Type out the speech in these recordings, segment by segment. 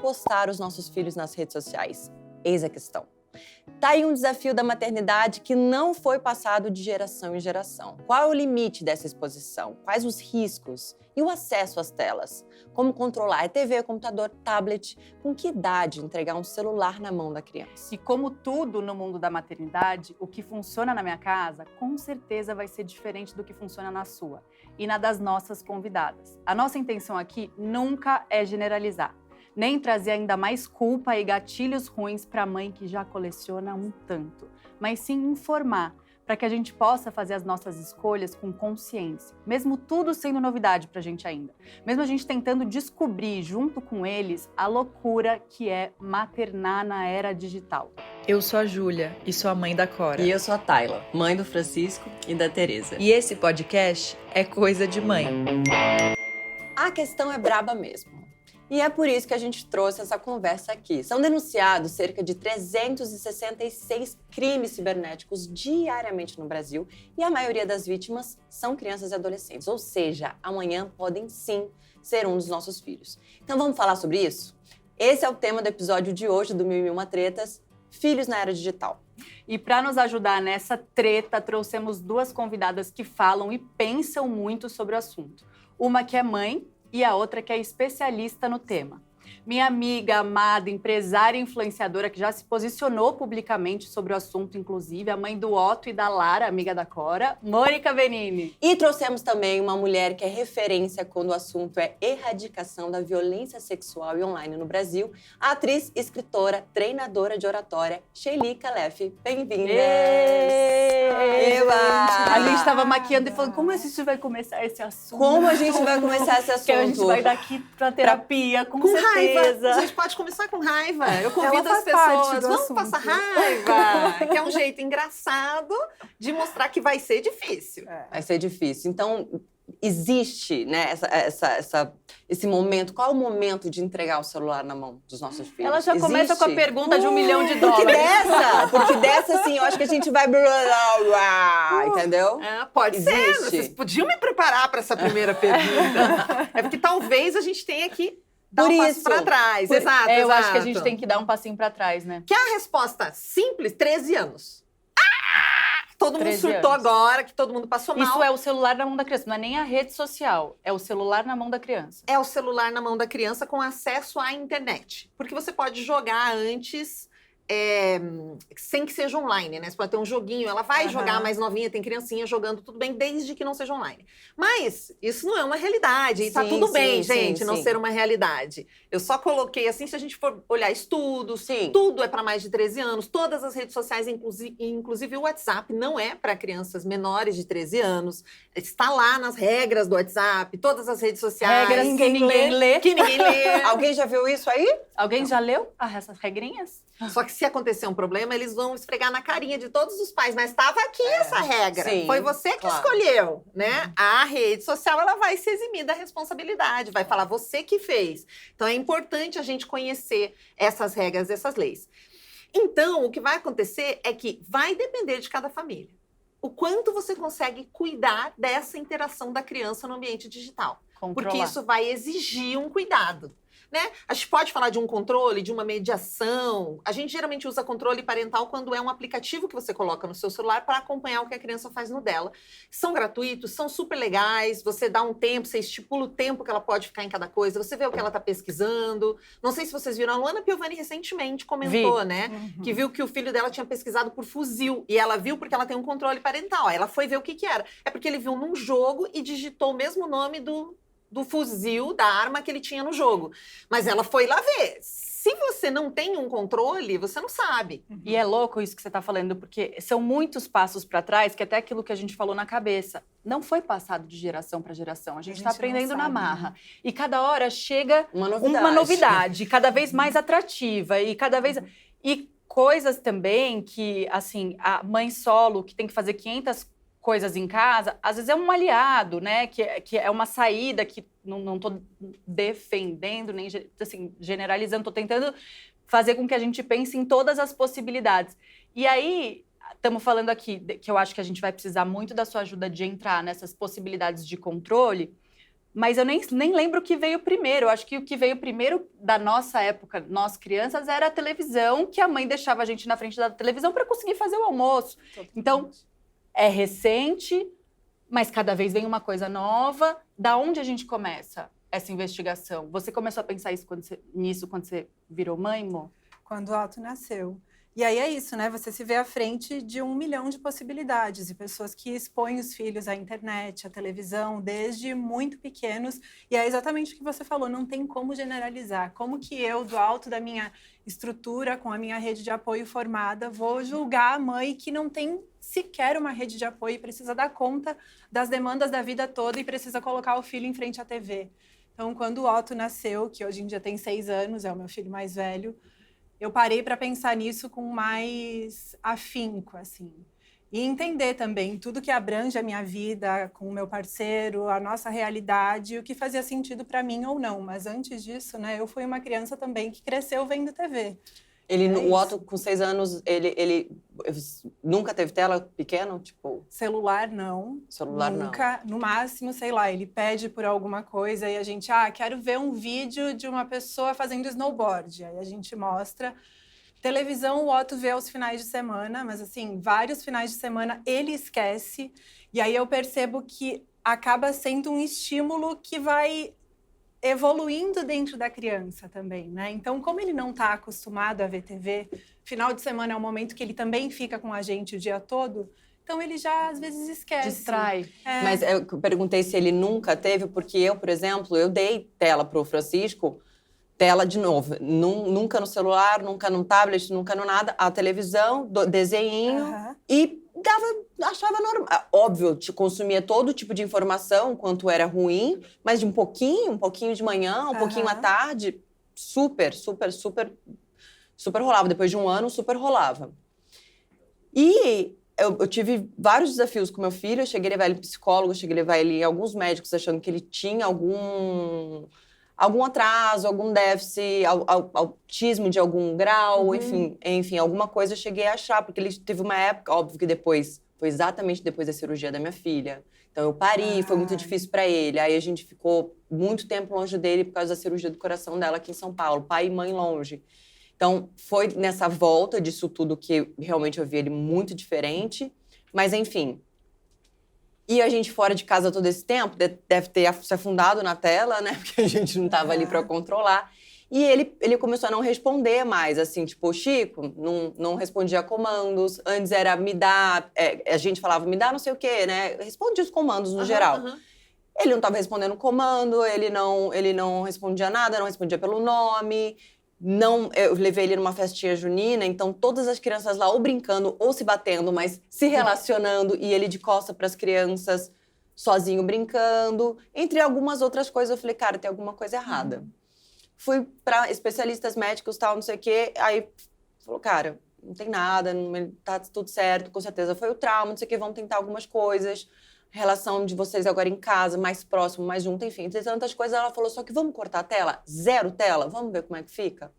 postar os nossos filhos nas redes sociais? Eis a questão. Tá aí um desafio da maternidade que não foi passado de geração em geração. Qual é o limite dessa exposição? Quais os riscos? E o acesso às telas? Como controlar a TV, computador, tablet? Com que idade entregar um celular na mão da criança? E como tudo no mundo da maternidade, o que funciona na minha casa, com certeza vai ser diferente do que funciona na sua e na das nossas convidadas. A nossa intenção aqui nunca é generalizar, nem trazer ainda mais culpa e gatilhos ruins para a mãe que já coleciona um tanto, mas sim informar, para que a gente possa fazer as nossas escolhas com consciência, mesmo tudo sendo novidade para a gente ainda. Mesmo a gente tentando descobrir, junto com eles, a loucura que é maternar na era digital. Eu sou a Júlia e sou a mãe da Cora. E eu sou a Tayla, mãe do Francisco e da Tereza. E esse podcast é Coisa de Mãe. A questão é braba mesmo. E é por isso que a gente trouxe essa conversa aqui. São denunciados cerca de 366 crimes cibernéticos diariamente no Brasil e a maioria das vítimas são crianças e adolescentes. Ou seja, amanhã podem sim ser um dos nossos filhos. Então vamos falar sobre isso? Esse é o tema do episódio de hoje do Mil e Uma Tretas, Filhos na Era Digital. E para nos ajudar nessa treta, trouxemos duas convidadas que falam e pensam muito sobre o assunto. Uma que é mãe e a outra que é especialista no tema. Minha amiga, amada, empresária e influenciadora que já se posicionou publicamente sobre o assunto, inclusive, a mãe do Otto e da Lara, amiga da Cora, Mônica Benini. E trouxemos também uma mulher que é referência quando o assunto é erradicação da violência sexual e online no Brasil, a atriz, escritora, treinadora de oratória, Sheili Calef. Bem-vindas! A gente estava maquiando e falando, como a gente vai começar esse assunto? Como a gente vai começar esse assunto? Que a gente vai daqui pra terapia, com certeza. A gente pode começar com raiva. Eu convido as pessoas, vamos passar raiva, que é um jeito engraçado de mostrar que vai ser difícil. Vai ser difícil. Então, existe, né, esse momento. Qual é o momento de entregar o celular na mão dos nossos filhos? Ela já existe? Começa com a pergunta de $1 milhão. Porque dessa, assim, eu acho que a gente vai... entendeu? Pode existe. ser. Vocês podiam me preparar para essa primeira pergunta. É porque talvez a gente tenha que dar um passo para trás. Exato, eu acho que a gente tem que dar um passinho para trás, né? Que é a resposta simples, 13 anos. Todo mundo surtou anos. Agora, que todo mundo passou mal. Isso é o celular na mão da criança, não é nem a rede social, é o celular na mão da criança. É o celular na mão da criança com acesso à internet. Porque você pode jogar antes... sem que seja online, né? Você pode ter um joguinho, ela vai jogar mais novinha, tem criancinha jogando, tudo bem, desde que não seja online. Mas isso não é uma realidade, e tá tudo bem, gente, não ser uma realidade. Eu só coloquei assim, se a gente for olhar estudos, tudo é para mais de 13 anos, todas as redes sociais, inclusive o WhatsApp, não é para crianças menores de 13 anos, está lá nas regras do WhatsApp, todas as redes sociais. Regras que ninguém lê. Que ninguém lê. Alguém já viu isso aí? Alguém já leu essas regrinhas? Só que se acontecer um problema, eles vão esfregar na carinha de todos os pais. Mas estava aqui essa regra. Sim, foi você que escolheu, né? A rede social, ela vai se eximir da responsabilidade. Vai falar, você que fez. Então, é importante a gente conhecer essas regras, essas leis. Então, o que vai acontecer é que vai depender de cada família. O quanto você consegue cuidar dessa interação da criança no ambiente digital. Controlar. Porque isso vai exigir um cuidado. Né? A gente pode falar de um controle, de uma mediação. A gente geralmente usa controle parental quando é um aplicativo que você coloca no seu celular para acompanhar o que a criança faz no dela. São gratuitos, são super legais, você dá um tempo, você estipula o tempo que ela pode ficar em cada coisa, você vê o que ela está pesquisando. Não sei se vocês viram, a Luana Piovani recentemente comentou, né? Que viu que o filho dela tinha pesquisado por fuzil. E ela viu porque ela tem um controle parental. Ela foi ver o que era. É porque ele viu num jogo e digitou o mesmo nome do fuzil, da arma que ele tinha no jogo. Mas ela foi lá ver. Se você não tem um controle, você não sabe. E é louco isso que você está falando, porque são muitos passos para trás, que até aquilo que a gente falou na cabeça. Não foi passado de geração para geração. A gente está aprendendo na marra. Né? E cada hora chega uma novidade cada vez mais atrativa. E cada vez... E coisas também que, assim, a mãe solo, que tem que fazer 500 coisas em casa, às vezes é um aliado, né? Que é uma saída que não estou defendendo, nem assim, generalizando, estou tentando fazer com que a gente pense em todas as possibilidades. E aí, estamos falando aqui, que eu acho que a gente vai precisar muito da sua ajuda de entrar nessas possibilidades de controle, Mas eu nem lembro o que veio primeiro. Eu acho que o que veio primeiro da nossa época, nós crianças, era a televisão, que a mãe deixava a gente na frente da televisão para conseguir fazer o almoço. Totalmente. Então, é recente, mas cada vez vem uma coisa nova. Da onde a gente começa essa investigação? Você começou a pensar nisso quando você virou mãe, Mo? Quando o Otto nasceu. E aí é isso, né? Você se vê à frente de 1 milhão de possibilidades e pessoas que expõem os filhos à internet, à televisão, desde muito pequenos. E é exatamente o que você falou, não tem como generalizar. Como que eu, do alto da minha estrutura, com a minha rede de apoio formada, vou julgar a mãe que não tem sequer uma rede de apoio e precisa dar conta das demandas da vida toda e precisa colocar o filho em frente à TV. Então, quando o Otto nasceu, que hoje em dia tem 6 anos, é o meu filho mais velho, eu parei para pensar nisso com mais afinco, assim. E entender também tudo que abrange a minha vida com o meu parceiro, a nossa realidade, o que fazia sentido para mim ou não. Mas antes disso, né, eu fui uma criança também que cresceu vendo TV. O Otto, com 6 anos, ele nunca teve tela pequena? Tipo... Celular, não. Celular, nunca. No máximo, sei lá, ele pede por alguma coisa e a gente, quero ver um vídeo de uma pessoa fazendo snowboard. Aí a gente mostra. Televisão, o Otto vê aos finais de semana, mas assim, vários finais de semana ele esquece. E aí eu percebo que acaba sendo um estímulo que vai evoluindo dentro da criança também, né? Então, como ele não está acostumado a ver TV, final de semana é um momento que ele também fica com a gente o dia todo, então ele já, às vezes, esquece. Distrai. Mas eu perguntei se ele nunca teve, porque eu, por exemplo, eu dei tela pro Francisco, tela de novo, nunca no celular, nunca no tablet, nunca no nada, a televisão, desenhinho, e achava normal. Óbvio, te consumia todo tipo de informação, quanto era ruim, mas de um pouquinho de manhã, um pouquinho à tarde, super rolava. Depois de um ano, super rolava. E eu tive vários desafios com meu filho, eu cheguei a levar ele em psicólogo, cheguei a levar ele em alguns médicos achando que ele tinha algum atraso, algum déficit, autismo de algum grau, enfim, alguma coisa eu cheguei a achar, porque ele teve uma época, óbvio que depois, foi exatamente depois da cirurgia da minha filha. Então eu pari, foi muito difícil para ele. Aí a gente ficou muito tempo longe dele por causa da cirurgia do coração dela aqui em São Paulo, pai e mãe longe. Então foi nessa volta disso tudo que realmente eu vi ele muito diferente, mas enfim. E a gente fora de casa todo esse tempo, deve ter se afundado na tela, né? Porque a gente não estava ali para controlar. E ele começou a não responder mais, assim, tipo, Chico, não respondia comandos. Antes era me dá, a gente falava me dá não sei o quê, né? Respondia os comandos no geral. Ele não estava respondendo comando, ele não respondia nada, não respondia pelo nome. Eu levei ele numa festinha junina, então todas as crianças lá ou brincando ou se batendo, mas se relacionando, e ele de costa para as crianças, sozinho brincando. Entre algumas outras coisas, eu falei, cara, tem alguma coisa errada. Fui para especialistas médicos, tal, não sei o quê, aí falou, cara, não tem nada, tá tudo certo, com certeza foi o trauma, não sei o quê, vamos tentar algumas coisas. Relação de vocês agora em casa, mais próximo, mais junto, enfim. Tem tantas coisas, ela falou, só que vamos cortar a tela? 0 tela? Vamos ver como é que fica?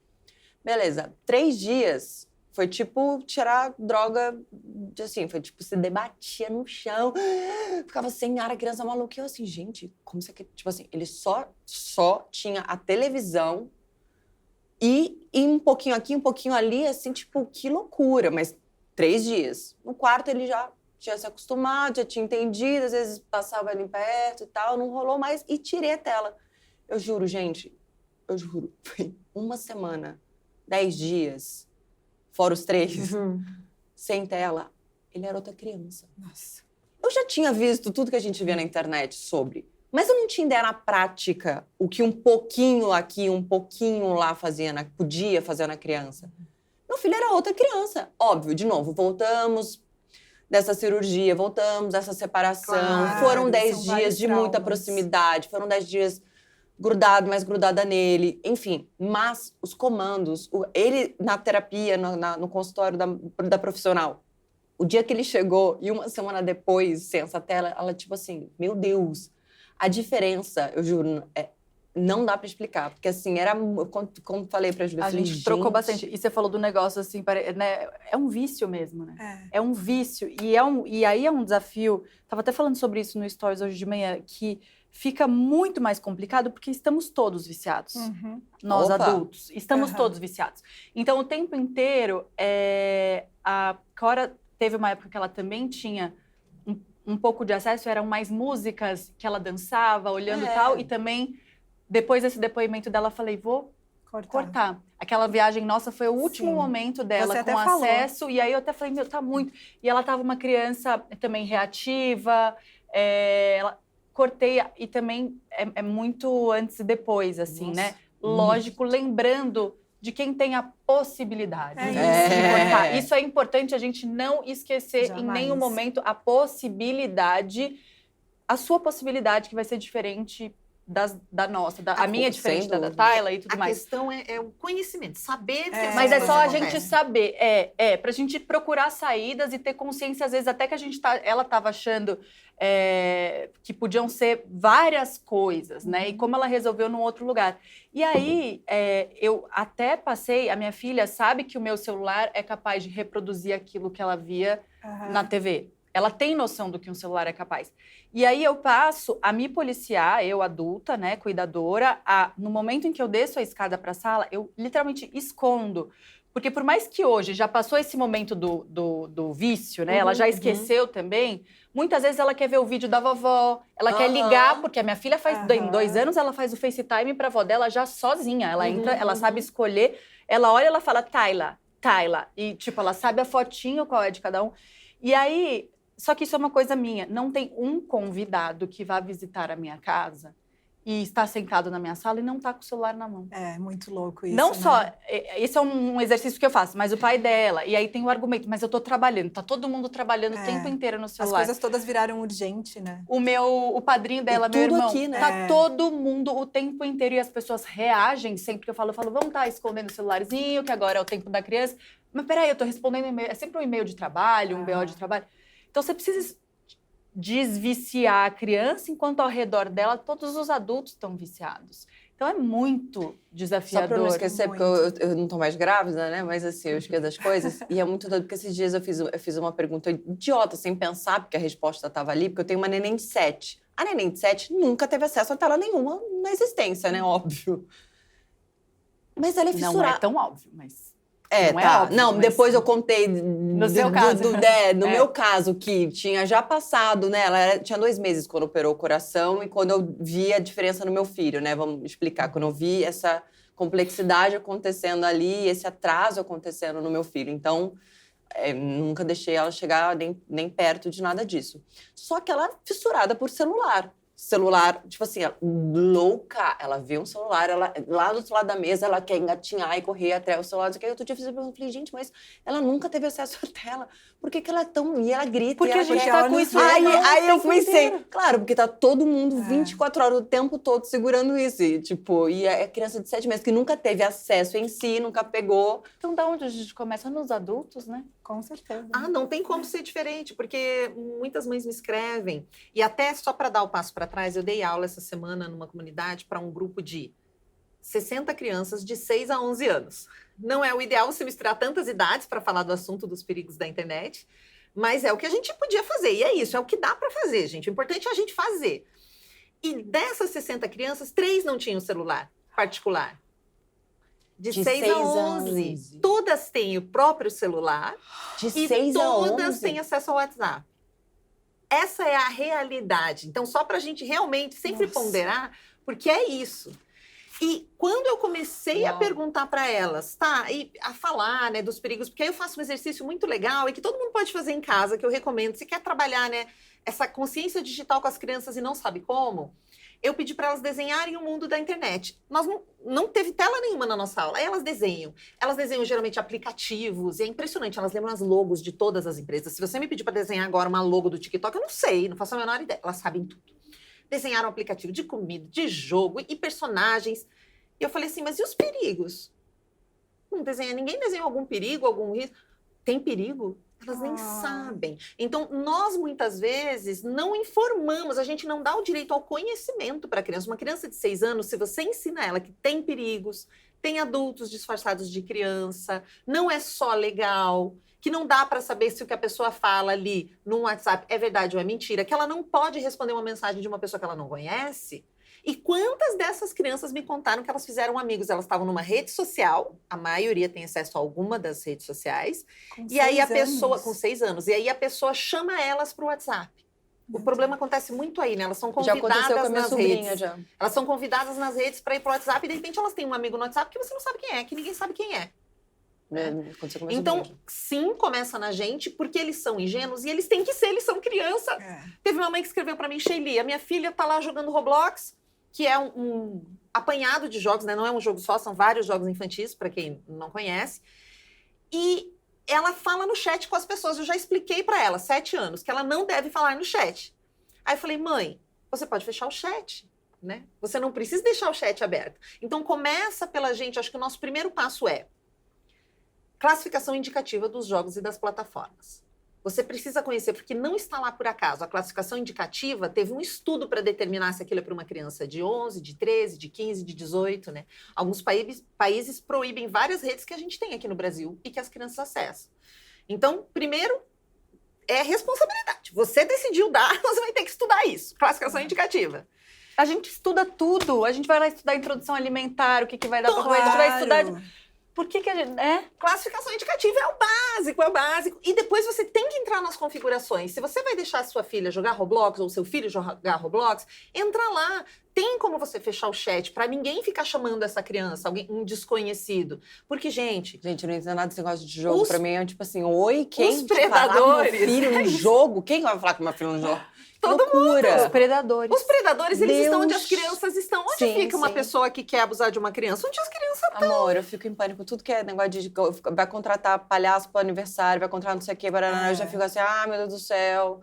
Beleza. 3 dias, foi tipo tirar droga, assim, foi tipo, se debatia no chão, ficava sem ar, a criança maluca. E eu assim, gente, como isso aqui? Tipo assim, ele só tinha a televisão e um pouquinho aqui, um pouquinho ali, assim, tipo, que loucura. Mas 3 dias. No quarto ele já tinha se acostumado, já tinha entendido, às vezes passava ali perto e tal, não rolou mais, e tirei a tela. Eu juro, gente, foi 1 semana, 10 dias, fora os 3, sem tela, ele era outra criança. Nossa. Eu já tinha visto tudo que a gente via na internet sobre, mas eu não tinha ideia na prática o que um pouquinho aqui, um pouquinho lá podia fazer na criança. Meu filho era outra criança. Óbvio, de novo, voltamos dessa cirurgia, voltamos dessa separação. Claro, foram 10 dias de muita traumas. proximidade, foram 10 dias mais grudada nele, enfim. Mas os comandos, ele na terapia, no consultório da profissional, o dia que ele chegou e 1 semana depois, sem essa tela, ela tipo assim, meu Deus, a diferença, eu juro, não dá pra explicar. Porque, assim, era... Como falei pra Julia, A gente trocou bastante. E você falou do negócio, assim, né? É um vício mesmo, né? É um vício. E aí é um desafio. Tava até falando sobre isso no Stories hoje de manhã, que fica muito mais complicado porque estamos todos viciados. Nós, adultos. Estamos todos viciados. Então, o tempo inteiro, a Cora teve uma época que ela também tinha um pouco de acesso, eram mais músicas que ela dançava, olhando e tal, e também, depois desse depoimento dela, falei, vou cortar. Aquela viagem nossa foi o último momento dela com acesso, e aí eu até falei, meu, tá muito. E ela tava uma criança também reativa, cortei, e também é muito antes e depois, assim, né? Lógico, lembrando de quem tem a possibilidade de se cortar. Isso é importante a gente não esquecer em nenhum momento a possibilidade, a sua possibilidade que vai ser diferente da nossa. A minha é diferente da Tayla e tudo mais. A questão é o conhecimento, saber... Mas é só a gente saber, pra gente procurar saídas e ter consciência, às vezes, até que ela estava achando que podiam ser várias coisas, né? E como ela resolveu num outro lugar. E aí, eu até passei... A minha filha sabe que o meu celular é capaz de reproduzir aquilo que ela via na TV. Ela tem noção do que um celular é capaz. E aí eu passo a me policiar, eu adulta, né, cuidadora, no momento em que eu desço a escada para a sala, eu literalmente escondo. Porque por mais que hoje já passou esse momento do vício, né, ela já esqueceu também, muitas vezes ela quer ver o vídeo da vovó, ela quer ligar, porque a minha filha faz, em 2 anos, ela faz o FaceTime para a avó dela já sozinha. Ela entra, ela sabe escolher, ela olha e ela fala, Tayla. E, tipo, ela sabe a fotinho qual é de cada um. E aí... Só que isso é uma coisa minha. Não tem um convidado que vá visitar a minha casa e está sentado na minha sala e não está com o celular na mão. É muito louco isso, Não né? só... Esse é um exercício que eu faço, mas o pai dela. E aí tem o argumento, mas eu tô trabalhando. Tá todo mundo trabalhando o tempo inteiro no celular. As coisas todas viraram urgente, né? O padrinho dela, meu tudo irmão, aqui, né? tá todo mundo o tempo inteiro e as pessoas reagem sempre que eu falo, vamos estar escondendo o celularzinho, que agora é o tempo da criança. Mas peraí, eu tô respondendo e-mail. É sempre um e-mail de trabalho, um BO de trabalho. Então, você precisa desviciar a criança, enquanto ao redor dela todos os adultos estão viciados. Então, é muito desafiador. Só pra eu não esquecer, porque eu não tô mais grávida, né? Mas, assim, eu esqueço das coisas. E é muito doido, porque esses dias eu fiz uma pergunta idiota, sem pensar, porque a resposta estava ali, porque eu tenho uma neném de 7. A neném de 7 nunca teve acesso a tela nenhuma na existência, né? Óbvio. Mas ela é fissurada. Não é tão óbvio, mas... Não, tá. Óbvio, não, depois eu contei no seu caso. No meu caso, que tinha já passado, né? Ela tinha 2 meses quando operou o coração e quando eu vi a diferença no meu filho, né? Vamos explicar. Quando eu vi essa complexidade acontecendo ali, esse atraso acontecendo no meu filho. Então, nunca deixei ela chegar nem perto de nada disso. Só que ela é fissurada por celular. Tipo assim, louca. Ela vê um celular, lá do outro lado da mesa, ela quer engatinhar e correr até o celular. Eu falei, gente, mas ela nunca teve acesso à tela. Por que ela é tão... E ela grita. Porque a gente tá com isso. Aí eu pensei, claro, porque tá todo mundo 24 horas, o tempo todo, segurando isso. E, tipo, é criança de 7 meses que nunca teve acesso em si, nunca pegou. Então, da onde a gente começa? Nos adultos, né? Com certeza. Não tem como ser diferente, porque muitas mães me escrevem. E até só para dar o passo para trás, eu dei aula essa semana numa comunidade para um grupo de 60 crianças de 6 a 11 anos. Não é o ideal você misturar tantas idades para falar do assunto dos perigos da internet, mas é o que a gente podia fazer. E é isso, é o que dá para fazer, gente. O importante é a gente fazer. E dessas 60 crianças, 3 não tinham celular particular. De 6 a 11. Todas têm o próprio celular. De 6 a 11. Todas têm acesso ao WhatsApp. Essa é a realidade. Então, só para a gente realmente sempre ponderar, porque é isso. E quando eu comecei a perguntar para elas, e a falar, né, dos perigos, porque aí eu faço um exercício muito legal e que todo mundo pode fazer em casa, que eu recomendo. Se quer trabalhar, né, essa consciência digital com as crianças e não sabe como, eu pedi para elas desenharem o mundo da internet. Nós não teve tela nenhuma na nossa aula. Aí elas desenham. Elas desenham geralmente aplicativos. E é impressionante, elas lembram as logos de todas as empresas. Se você me pedir para desenhar agora uma logo do TikTok, eu não sei, não faço a menor ideia. Elas sabem tudo. Desenharam um aplicativo de comida, de jogo e personagens. E eu falei assim, mas e os perigos? Ninguém desenhou algum perigo, algum risco? Tem perigo? Elas nem sabem. Então, nós, muitas vezes, não informamos, a gente não dá o direito ao conhecimento para a criança. Uma criança de 6 anos, se você ensina ela que tem perigos, tem adultos disfarçados de criança, não é só legal, que não dá para saber se o que a pessoa fala ali no WhatsApp é verdade ou é mentira, que ela não pode responder uma mensagem de uma pessoa que ela não conhece. E quantas dessas crianças me contaram que elas fizeram amigos? Elas estavam numa rede social, a maioria tem acesso a alguma das redes sociais, e aí a pessoa, com 6 anos, e aí a pessoa chama elas para o WhatsApp. O problema acontece muito aí, né? Elas são convidadas nas redes. Elas são convidadas nas redes para ir para o WhatsApp e de repente elas têm um amigo no WhatsApp que você não sabe quem é, que ninguém sabe quem é. Então, sim, começa na gente, porque eles são ingênuos e eles têm que ser, eles são criança. Teve uma mãe que escreveu para mim, Sheili, a minha filha tá lá jogando Roblox, que é um apanhado de jogos, né? Não é um jogo só, são vários jogos infantis, para quem não conhece. E ela fala no chat com as pessoas. Eu já expliquei para ela, 7 anos, que ela não deve falar no chat. Aí eu falei, mãe, você pode fechar o chat, né? Você não precisa deixar o chat aberto. Então começa pela gente, acho que o nosso primeiro passo é classificação indicativa dos jogos e das plataformas. Você precisa conhecer, porque não está lá por acaso. A classificação indicativa teve um estudo para determinar se aquilo é para uma criança de 11, de 13, de 15, de 18, né? Alguns países proíbem várias redes que a gente tem aqui no Brasil e que as crianças acessam. Então, primeiro, é responsabilidade. Você decidiu dar, você vai ter que estudar isso. Classificação indicativa. A gente estuda tudo. A gente vai lá estudar introdução alimentar, o que vai dar para comer. A gente vai estudar... Por que a gente... Classificação indicativa é o básico. E depois você tem que entrar nas configurações. Se você vai deixar a sua filha jogar Roblox ou seu filho jogar Roblox, entra lá. Tem como você fechar o chat para ninguém ficar chamando essa criança, um desconhecido. Porque, gente... Gente, eu não entendo nada desse negócio de jogo. Pra mim é tipo assim, oi, quem os predadores, meu filho no jogo? Quem vai falar com meu filho no jogo? Todo loucura. Mundo. Os predadores. Os predadores, eles estão onde as crianças estão. Onde fica uma pessoa que quer abusar de uma criança? Onde as crianças estão? Amor, eu fico em pânico. Tudo que é negócio de... Vai contratar palhaço pro aniversário, vai contratar não sei o quê, eu já fico assim, meu Deus do céu.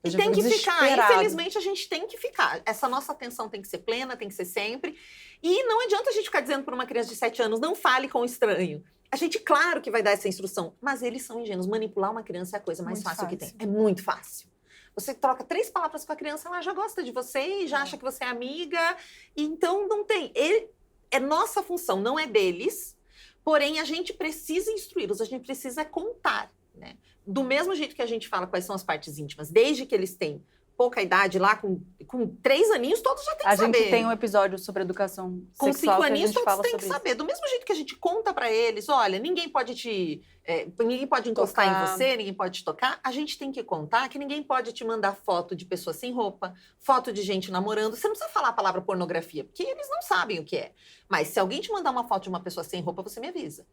E tem que ficar. Infelizmente, a gente tem que ficar. Essa nossa atenção tem que ser plena, tem que ser sempre. E não adianta a gente ficar dizendo para uma criança de 7 anos, não fale com o estranho. A gente, claro que vai dar essa instrução, mas eles são ingênuos. Manipular uma criança é a coisa mais fácil que tem. É muito fácil. Você troca 3 palavras com a criança, ela já gosta de você e já acha que você é amiga. Então, não tem. É nossa função, não é deles. Porém, a gente precisa instruí-los, a gente precisa contar, né? Do mesmo jeito que a gente fala quais são as partes íntimas, desde que eles têm pouca idade lá, com 3 aninhos, todos já têm que saber. A gente tem um episódio sobre educação sexual. Com 5 aninhos, todos têm que saber. Isso. Do mesmo jeito que a gente conta pra eles, olha, ninguém pode encostar em você, ninguém pode te tocar. A gente tem que contar que ninguém pode te mandar foto de pessoa sem roupa, foto de gente namorando. Você não precisa falar a palavra pornografia, porque eles não sabem o que é. Mas se alguém te mandar uma foto de uma pessoa sem roupa, você me avisa.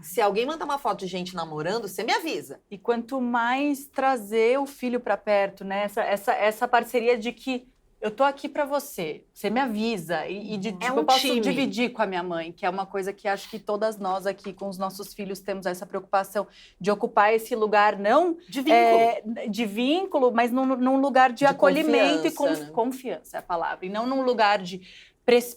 Se alguém mandar uma foto de gente namorando, você me avisa. E quanto mais trazer o filho para perto, né? Essa parceria de que eu tô aqui para você me avisa. Eu posso dividir com a minha mãe, que é uma coisa que acho que todas nós aqui, com os nossos filhos, temos essa preocupação de ocupar esse lugar, não de vínculo, mas num lugar de acolhimento e confiança é a palavra. E não num lugar de...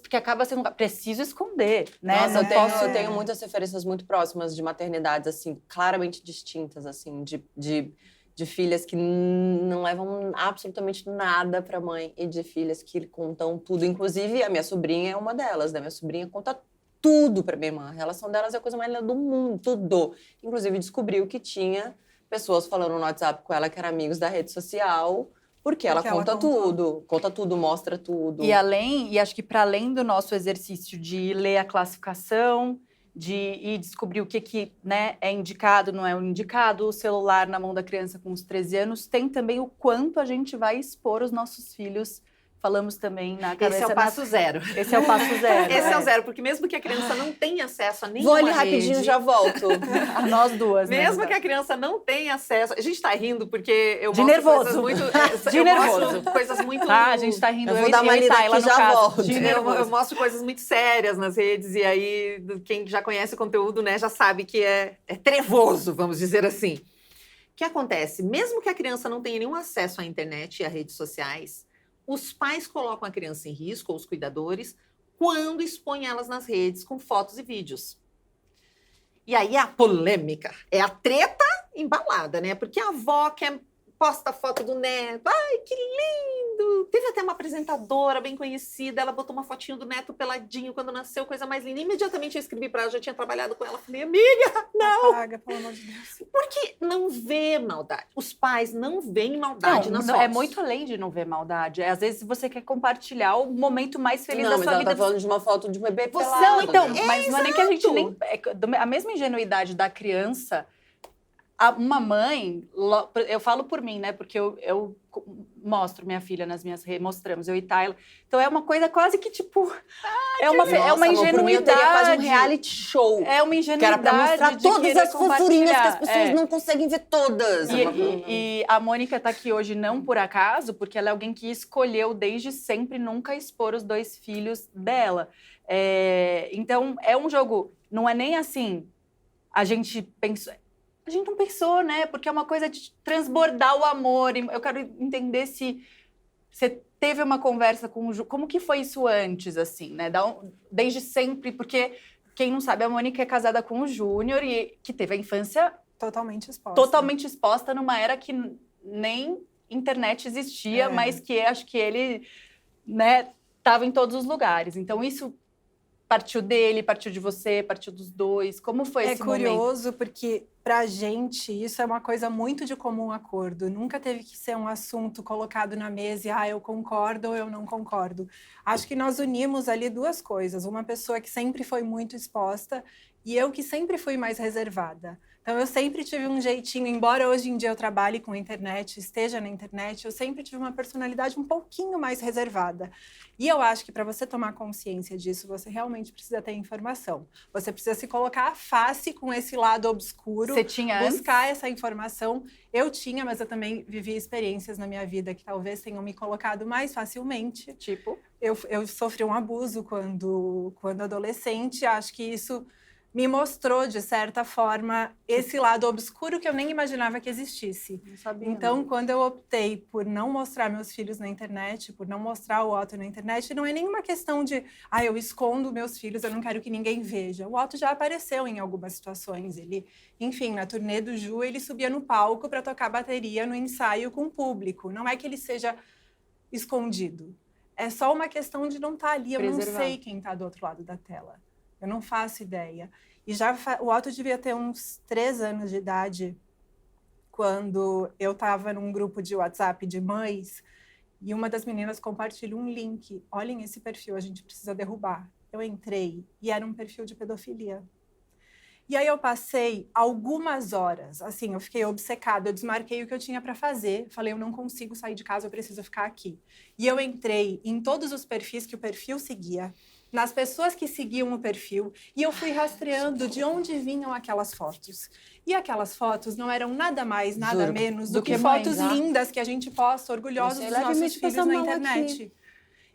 Porque acaba sendo preciso esconder, né? Nossa, eu tenho muitas referências muito próximas de maternidades, assim, claramente distintas, assim, de filhas que não levam absolutamente nada pra mãe e de filhas que contam tudo. Inclusive, a minha sobrinha é uma delas, né? Minha sobrinha conta tudo pra minha irmã. A relação delas é a coisa mais linda do mundo, tudo. Inclusive, descobriu que tinha pessoas falando no WhatsApp com ela que eram amigos da rede social... Porque ela conta tudo, mostra tudo. E acho que para além do nosso exercício de ler a classificação, de ir descobrir o que né, é indicado, não é indicado, o celular na mão da criança com os 13 anos, tem também o quanto a gente vai expor os nossos filhos. Falamos também na cabeça... Esse é o passo zero. Esse é o passo zero. Esse é o zero, porque mesmo que a criança não tenha acesso a nenhuma Vou ali rapidinho, já volto. A nós duas, né? Mesmo que a criança não tenha acesso... A gente tá rindo porque eu de mostro nervoso. coisas muito... De nervoso. Mostro coisas muito... a gente tá rindo. Eu vou dar uma lida aqui, já volto. Eu mostro coisas muito sérias nas redes e aí quem já conhece o conteúdo, né, já sabe que é trevoso, vamos dizer assim. O que acontece? Mesmo que a criança não tenha nenhum acesso à internet e a redes sociais, os pais colocam a criança em risco, ou os cuidadores, quando expõem elas nas redes com fotos e vídeos. E aí a polêmica, é a treta embalada, né? Porque a avó quer posta foto do neto. Ai, que lindo! Teve até uma apresentadora bem conhecida, ela botou uma fotinho do neto peladinho quando nasceu, coisa mais linda. Imediatamente eu escrevi para ela, já tinha trabalhado com ela. Falei, amiga, não! Apaga, pelo amor de Deus. Porque não vê maldade. Os pais não veem maldade nas fotos. É muito além de não ver maldade. Às vezes você quer compartilhar o momento mais feliz da sua vida. Não, mas ela tá falando de uma foto de um bebê pelado. Não, então, né? mas não é nem que a gente nem... A mesma ingenuidade da criança... Uma mãe, eu falo por mim, né? Porque eu mostro minha filha nas minhas redes, mostramos, eu e Tayla. Então é uma coisa quase que tipo. É uma ingenuidade. Por mim, eu teria quase um reality show. É uma ingenuidade. Que era pra mostrar todas as fofurinhas que as pessoas não conseguem ver todas. E a Mônica tá aqui hoje não por acaso, porque ela é alguém que escolheu desde sempre nunca expor os 2 filhos dela. Então é um jogo, não é nem assim, a gente pensou. A gente não pensou, né? Porque é uma coisa de transbordar o amor. Eu quero entender se você teve uma conversa com o Ju. Como que foi isso antes, assim, né? Desde sempre, porque quem não sabe, a Mônica é casada com o Júnior e que teve a infância totalmente exposta numa era que nem internet existia, mas que acho que ele, né, estava em todos os lugares. Então isso partiu dele, partiu de você, partiu dos 2? Como foi esse momento? É curioso porque, pra gente, isso é uma coisa muito de comum acordo. Nunca teve que ser um assunto colocado na mesa e, eu concordo ou eu não concordo. Acho que nós unimos ali 2 coisas. Uma pessoa que sempre foi muito exposta e eu que sempre fui mais reservada. Então, eu sempre tive um jeitinho, embora hoje em dia eu trabalhe com a internet, esteja na internet, eu sempre tive uma personalidade um pouquinho mais reservada. E eu acho que para você tomar consciência disso, você realmente precisa ter informação. Você precisa se colocar à face com esse lado obscuro. Você tinha buscar antes? essa informação. Eu tinha, mas eu também vivi experiências na minha vida que talvez tenham me colocado mais facilmente. Tipo? Eu sofri um abuso quando adolescente. Acho que isso me mostrou, de certa forma, esse lado obscuro que eu nem imaginava que existisse. Não sabia. Então, quando eu optei por não mostrar meus filhos na internet, por não mostrar o Otto na internet, não é nenhuma questão de, eu escondo meus filhos, eu não quero que ninguém veja. O Otto já apareceu em algumas situações. Ele, enfim, na turnê do Ju, ele subia no palco para tocar bateria no ensaio com o público. Não é que ele seja escondido. É só uma questão de não estar ali. Eu não sei quem está do outro lado da tela. Eu não faço ideia. E o Otto devia ter uns 3 anos de idade quando eu estava num grupo de WhatsApp de mães e uma das meninas compartilhou um link. Olhem esse perfil, a gente precisa derrubar. Eu entrei e era um perfil de pedofilia. E aí eu passei algumas horas, assim, eu fiquei obcecada, eu desmarquei o que eu tinha para fazer, falei, eu não consigo sair de casa, eu preciso ficar aqui. E eu entrei em todos os perfis que o perfil seguia, nas pessoas que seguiam o perfil, e eu fui rastreando de onde vinham aquelas fotos. E aquelas fotos não eram nada mais, nada menos do que fotos lindas que a gente posta, orgulhosos dos nossos filhos na internet.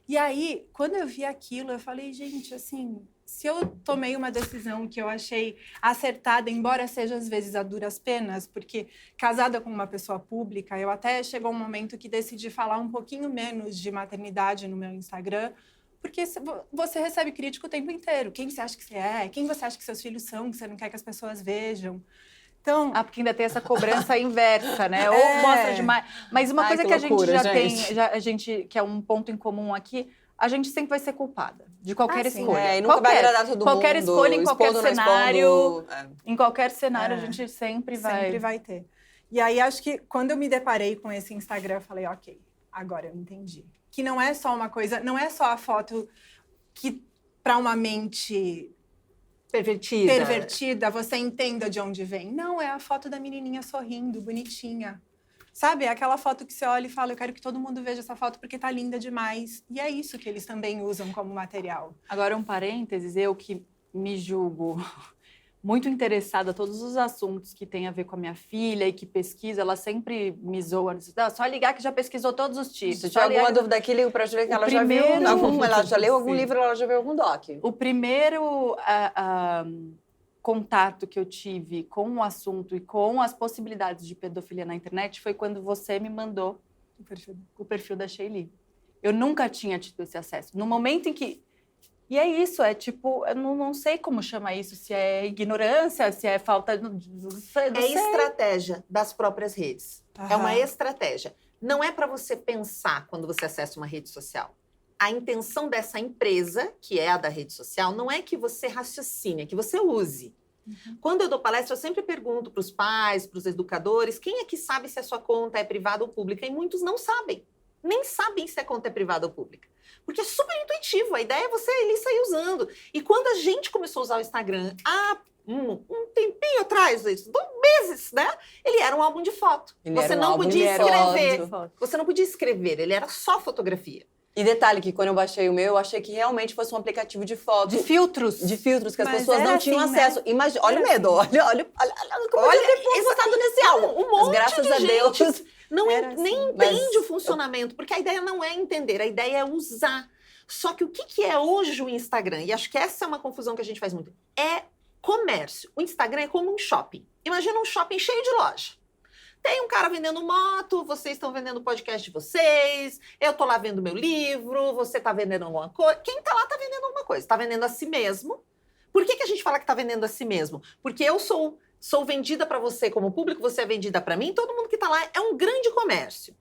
E aí, quando eu vi aquilo, eu falei, gente, assim, se eu tomei uma decisão que eu achei acertada, embora seja às vezes a duras penas, porque casada com uma pessoa pública, eu até chegou um momento que decidi falar um pouquinho menos de maternidade no meu Instagram, porque você recebe crítica o tempo inteiro. Quem você acha que você é? Quem você acha que seus filhos são, que você não quer que as pessoas vejam? Então... porque ainda tem essa cobrança inversa, né? Ou mostra demais. Mas uma coisa que a gente já tem, a gente, que é um ponto em comum aqui, a gente sempre vai ser culpada de qualquer escolha. E nunca vai agradar todo mundo. Qualquer escolha, em qualquer cenário. Em qualquer cenário, a gente sempre vai... Sempre vai ter. E aí, acho que quando eu me deparei com esse Instagram, eu falei, ok, agora eu entendi. Que não é só uma coisa, não é só a foto que, para uma mente pervertida, você entenda de onde vem. Não, é a foto da menininha sorrindo, bonitinha. Sabe? É aquela foto que você olha e fala, eu quero que todo mundo veja essa foto porque tá linda demais. E é isso que eles também usam como material. Agora, um parênteses, eu que me julgo muito interessada a todos os assuntos que tem a ver com a minha filha e que pesquisa, ela sempre me zoa. Só ligar que já pesquisou todos os títulos. Se tiver alguma dúvida aqui, ligo pra Julia que ela já viu ela já leu algum livro, ela já viu algum doc. O primeiro contato que eu tive com o assunto e com as possibilidades de pedofilia na internet foi quando você me mandou o perfil da Sheili. Eu nunca tinha tido esse acesso. No momento em que E é isso, é tipo, eu não sei como chamar isso, se é ignorância, se é falta de... estratégia das próprias redes. É uma estratégia. Não é para você pensar quando você acessa uma rede social. A intenção dessa empresa, que é a da rede social, não é que você raciocine, é que você use. Quando eu dou palestra, eu sempre pergunto para os pais, para os educadores, quem é que sabe se a sua conta é privada ou pública? E muitos não sabem. Nem sabem se a conta é privada ou pública. Porque é super intuitivo, a ideia é você ali sair usando. E quando a gente começou a usar o Instagram há um tempinho atrás, 2 meses, né? Ele era um álbum de foto. Você não podia escrever. Você não podia escrever, ele era só fotografia. E detalhe que quando eu baixei o meu, eu achei que realmente fosse um aplicativo de fotos. De filtros. De filtros, que as Mas pessoas não tinham acesso. Né? Imagina, olha o medo, olha como eu ter postado nesse álbum. Um monte graças de a Deus. Gente não assim, nem entende o funcionamento, porque a ideia não é entender, a ideia é usar. Só que o que é hoje o Instagram? E acho que essa é uma confusão que a gente faz muito. É comércio. O Instagram é como um shopping. Imagina um shopping cheio de loja. Tem um cara vendendo moto, vocês estão vendendo o podcast de vocês, eu tô lá vendo meu livro, você tá vendendo alguma coisa. Quem tá lá tá vendendo alguma coisa, tá vendendo a si mesmo. Por que a gente fala que tá vendendo a si mesmo? Porque eu sou vendida para você como público, você é vendida para mim, todo mundo que tá lá é um grande comércio.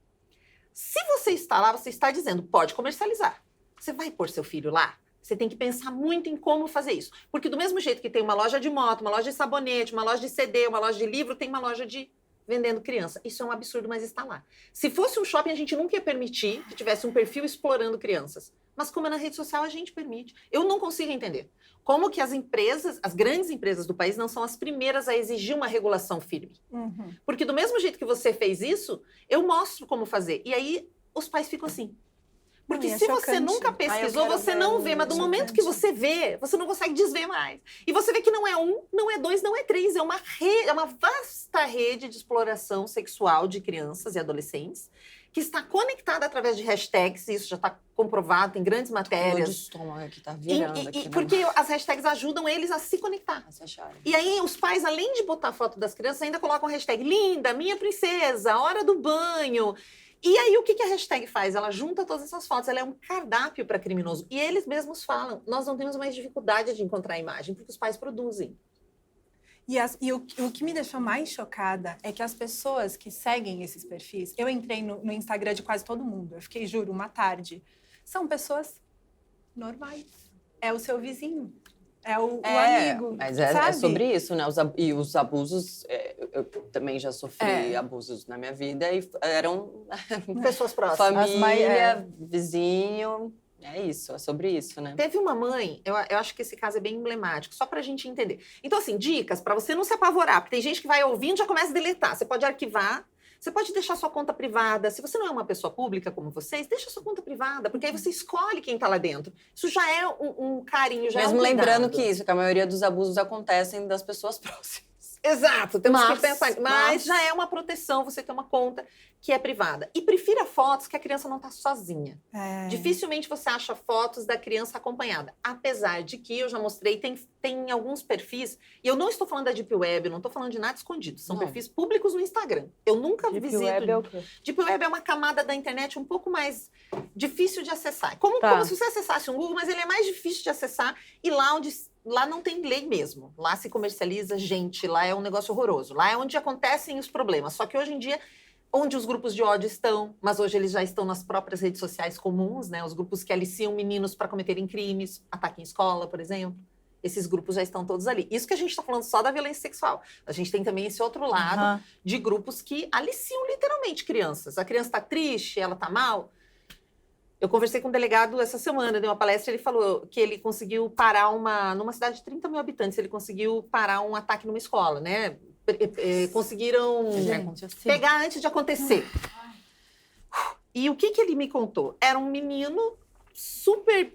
Se você está lá, você está dizendo, pode comercializar. Você vai pôr seu filho lá? Você tem que pensar muito em como fazer isso. Porque do mesmo jeito que tem uma loja de moto, uma loja de sabonete, uma loja de CD, uma loja de livro, tem uma loja de vendendo criança. Isso é um absurdo, mas está lá. Se fosse um shopping, a gente nunca ia permitir que tivesse um perfil explorando crianças. Mas como é na rede social, a gente permite. Eu não consigo entender. Como que as empresas, as grandes empresas do país, não são as primeiras a exigir uma regulação firme. Porque do mesmo jeito que você fez isso, eu mostro como fazer. E aí, os pais ficam assim. Porque se você nunca pesquisou, você não vê. Mas do momento que você vê, você não consegue desver mais. E você vê que não é 1, não é 2, não é 3. É uma rede, é uma vasta rede de exploração sexual de crianças e adolescentes que está conectada através de hashtags. Isso já está comprovado, tem grandes matérias. De estômago que tá virando aqui, porque as hashtags ajudam eles a se conectar. E aí os pais, além de botar a foto das crianças, ainda colocam a hashtag linda, minha princesa, hora do banho. E aí, o que a hashtag faz? Ela junta todas essas fotos, ela é um cardápio para criminoso. E eles mesmos falam, nós não temos mais dificuldade de encontrar a imagem, porque os pais produzem. E o que me deixou mais chocada é que as pessoas que seguem esses perfis... Eu entrei no Instagram de quase todo mundo, eu fiquei, juro, uma tarde. São pessoas normais. É o seu vizinho. É o amigo, mas sabe? É sobre isso, né? Os abusos, eu também já sofri abusos na minha vida e eram pessoas próximas. Família, vizinho, é isso, é sobre isso, né? Teve uma mãe, eu acho que esse caso é bem emblemático, só pra gente entender. Então, assim, dicas pra você não se apavorar, porque tem gente que vai ouvindo e já começa a deletar. Você pode arquivar. Você pode deixar sua conta privada. Se você não é uma pessoa pública como vocês, deixa sua conta privada, porque aí você escolhe quem está lá dentro. Isso já é um carinho, já mesmo é um cuidado. Lembrando que a maioria dos abusos acontecem das pessoas próximas. Exato, temos que pensar. Mas já é uma proteção você ter uma conta que é privada. E prefira fotos que a criança não está sozinha. Dificilmente você acha fotos da criança acompanhada. Apesar de que, eu já mostrei, tem alguns perfis, e eu não estou falando da Deep Web, eu não estou falando de nada escondido. São perfis públicos no Instagram. Eu nunca visito. Deep Web é o quê? Deep Web é uma camada da internet um pouco mais difícil de acessar. Como se você acessasse um Google, mas ele é mais difícil de acessar. E lá não tem lei mesmo. Lá se comercializa gente, lá é um negócio horroroso. Lá é onde acontecem os problemas. Só que hoje em dia, onde os grupos de ódio estão, mas hoje eles já estão nas próprias redes sociais comuns, né? Os grupos que aliciam meninos para cometerem crimes, ataque em escola, por exemplo. Esses grupos já estão todos ali. Isso que a gente está falando só da violência sexual. A gente tem também esse outro lado de grupos que aliciam literalmente crianças. A criança está triste, ela está mal. Eu conversei com um delegado essa semana, dei uma palestra, ele falou que ele conseguiu parar numa cidade de 30 mil habitantes, ele conseguiu parar um ataque numa escola, né? Conseguiram pegar antes de acontecer. E o que ele me contou? Era um menino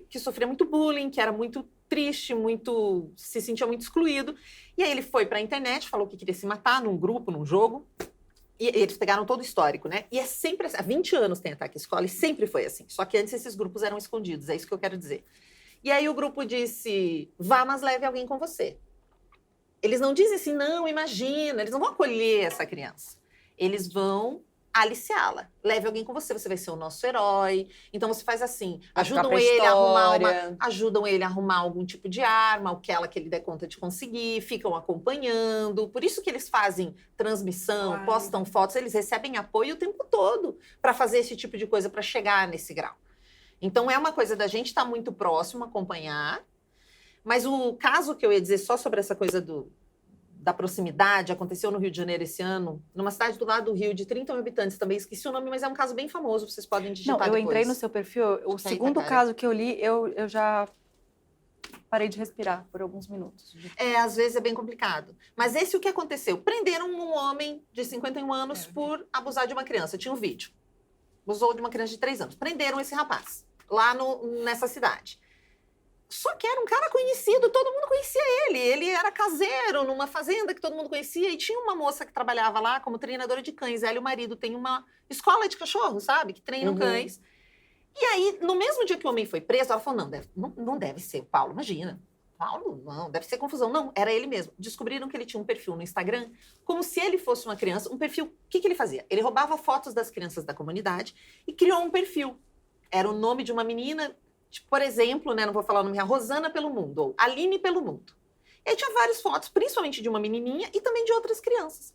que sofria muito bullying, que era muito triste, se sentia muito excluído. E aí ele foi para a internet, falou que queria se matar num grupo, num jogo. E eles pegaram todo o histórico, né? E é sempre assim, há 20 anos tem ataque à escola e sempre foi assim. Só que antes esses grupos eram escondidos, é isso que eu quero dizer. E aí o grupo disse, vá, mas leve alguém com você. Eles não dizem assim, não, imagina, eles não vão acolher essa criança. Eles vão aliciá-la. Leve alguém com você, você vai ser o nosso herói. Então você faz assim, Vai ficar ajudam pra ele a arrumar algum tipo de arma, aquela que ele der conta de conseguir, ficam acompanhando. Por isso que eles fazem transmissão, postam fotos, eles recebem apoio o tempo todo para fazer esse tipo de coisa, para chegar nesse grau. Então é uma coisa da gente estar muito próximo, acompanhar. Mas o caso que eu ia dizer só sobre essa coisa da proximidade, aconteceu no Rio de Janeiro esse ano, numa cidade do lado do Rio, de 30 mil habitantes, também esqueci o nome, mas é um caso bem famoso, vocês podem digitar depois. Eu entrei no seu perfil, o segundo caso que eu li, eu já parei de respirar por alguns minutos. Às vezes é bem complicado. Mas esse o que aconteceu? Prenderam um homem de 51 anos por abusar de uma criança, tinha um vídeo. Abusou de uma criança de 3 anos. Prenderam esse rapaz, lá nessa cidade. Só que era um cara conhecido, todo mundo conhecia ele. Ele era caseiro numa fazenda que todo mundo conhecia. E tinha uma moça que trabalhava lá como treinadora de cães. Ela e o marido tem uma escola de cachorro, sabe? Que treinam cães. E aí, no mesmo dia que o homem foi preso, ela falou, não deve ser o Paulo, imagina. Paulo, não, deve ser confusão. Não, era ele mesmo. Descobriram que ele tinha um perfil no Instagram, como se ele fosse uma criança. Um perfil, o que ele fazia? Ele roubava fotos das crianças da comunidade e criou um perfil. Era o nome de uma menina... Tipo, por exemplo, né, não vou falar o nome, a Rosana pelo Mundo, ou Aline pelo Mundo. E aí tinha várias fotos, principalmente de uma menininha e também de outras crianças.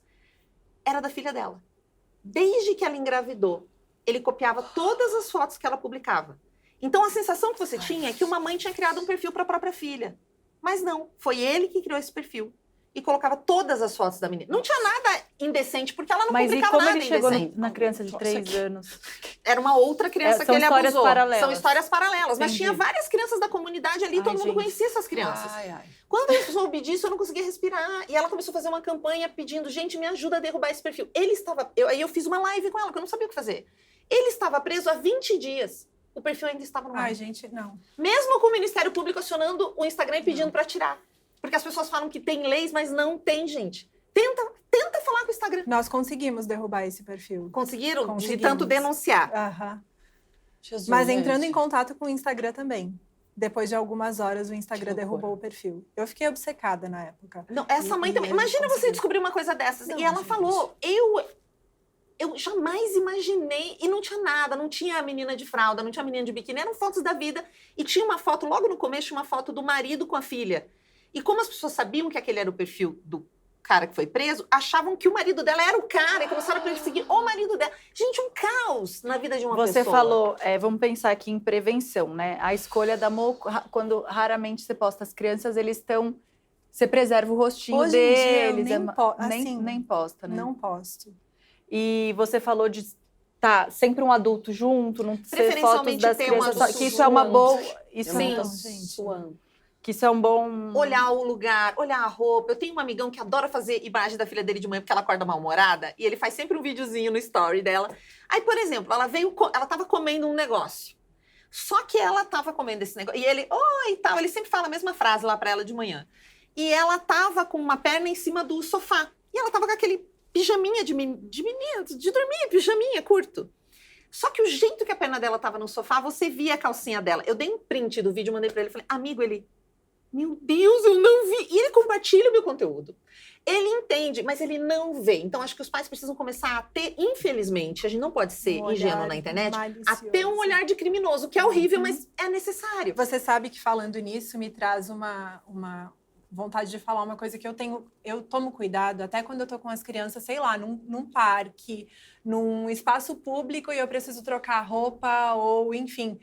Era da filha dela. Desde que ela engravidou, ele copiava todas as fotos que ela publicava. Então a sensação que você tinha é que uma mãe tinha criado um perfil para a própria filha. Mas não, foi ele que criou esse perfil. E colocava todas as fotos da menina. Não tinha nada indecente, porque ela não publicava nada indecente. Mas e como ele chegou na criança de 3 anos? Era uma outra criança que ele abusou. Paralelas. São histórias paralelas. Entendi. Mas tinha várias crianças da comunidade ali, todo mundo conhecia essas crianças. Quando eu soube disso, eu não conseguia respirar. E ela começou a fazer uma campanha pedindo, gente, me ajuda a derrubar esse perfil. Aí eu fiz uma live com ela, porque eu não sabia o que fazer. Ele estava preso há 20 dias. O perfil ainda estava no ar. Ai, gente, não. Mesmo com o Ministério Público acionando o Instagram e pedindo para tirar. Porque as pessoas falam que tem leis, mas não tem, gente. Tenta falar com o Instagram. Nós conseguimos derrubar esse perfil. Conseguiram? De tanto denunciar. Jesus, mas entrando em contato com o Instagram também. Depois de algumas horas, o Instagram derrubou o perfil. Eu fiquei obcecada na época. Não, essa mãe também. Imagina você descobrir uma coisa dessas. Não, e ela falou, eu jamais imaginei, e não tinha nada, não tinha a menina de fralda, não tinha a menina de biquíni, eram fotos da vida. E tinha uma foto, logo no começo, tinha uma foto do marido com a filha. E como as pessoas sabiam que aquele era o perfil do cara que foi preso, achavam que o marido dela era o cara e começaram a perseguir o marido dela. Gente, um caos na vida de uma pessoa. Você falou, vamos pensar aqui em prevenção, né? A escolha da quando raramente você posta as crianças, eles estão... Você preserva o rostinho hoje deles. Em dia, nem posta, né? Não posto. E você falou de sempre um adulto junto, não ser fotos das crianças. Que isso é uma boa... Isso sim, gente. Que isso é um bom... Olhar o lugar, olhar a roupa. Eu tenho um amigão que adora fazer imagem da filha dele de manhã porque ela acorda mal-humorada. E ele faz sempre um videozinho no story dela. Aí, por exemplo, ela tava comendo um negócio. Só que ela tava comendo esse negócio. E ele, oi, e tal. Ele sempre fala a mesma frase lá pra ela de manhã. E ela tava com uma perna em cima do sofá. E ela tava com aquele pijaminha de menino, de dormir, pijaminha curto. Só que o jeito que a perna dela tava no sofá, você via a calcinha dela. Eu dei um print do vídeo, mandei pra ele. Falei, amigo, meu Deus, eu não vi. E ele compartilha o meu conteúdo. Ele entende, mas ele não vê. Então, acho que os pais precisam começar a ter, infelizmente, a gente não pode ser ingênuo na internet, a ter um olhar de criminoso, que é horrível, mas é necessário. Você sabe que falando nisso me traz uma vontade de falar uma coisa que eu tomo cuidado, até quando eu tô com as crianças, sei lá, num parque, num espaço público e eu preciso trocar roupa ou, enfim...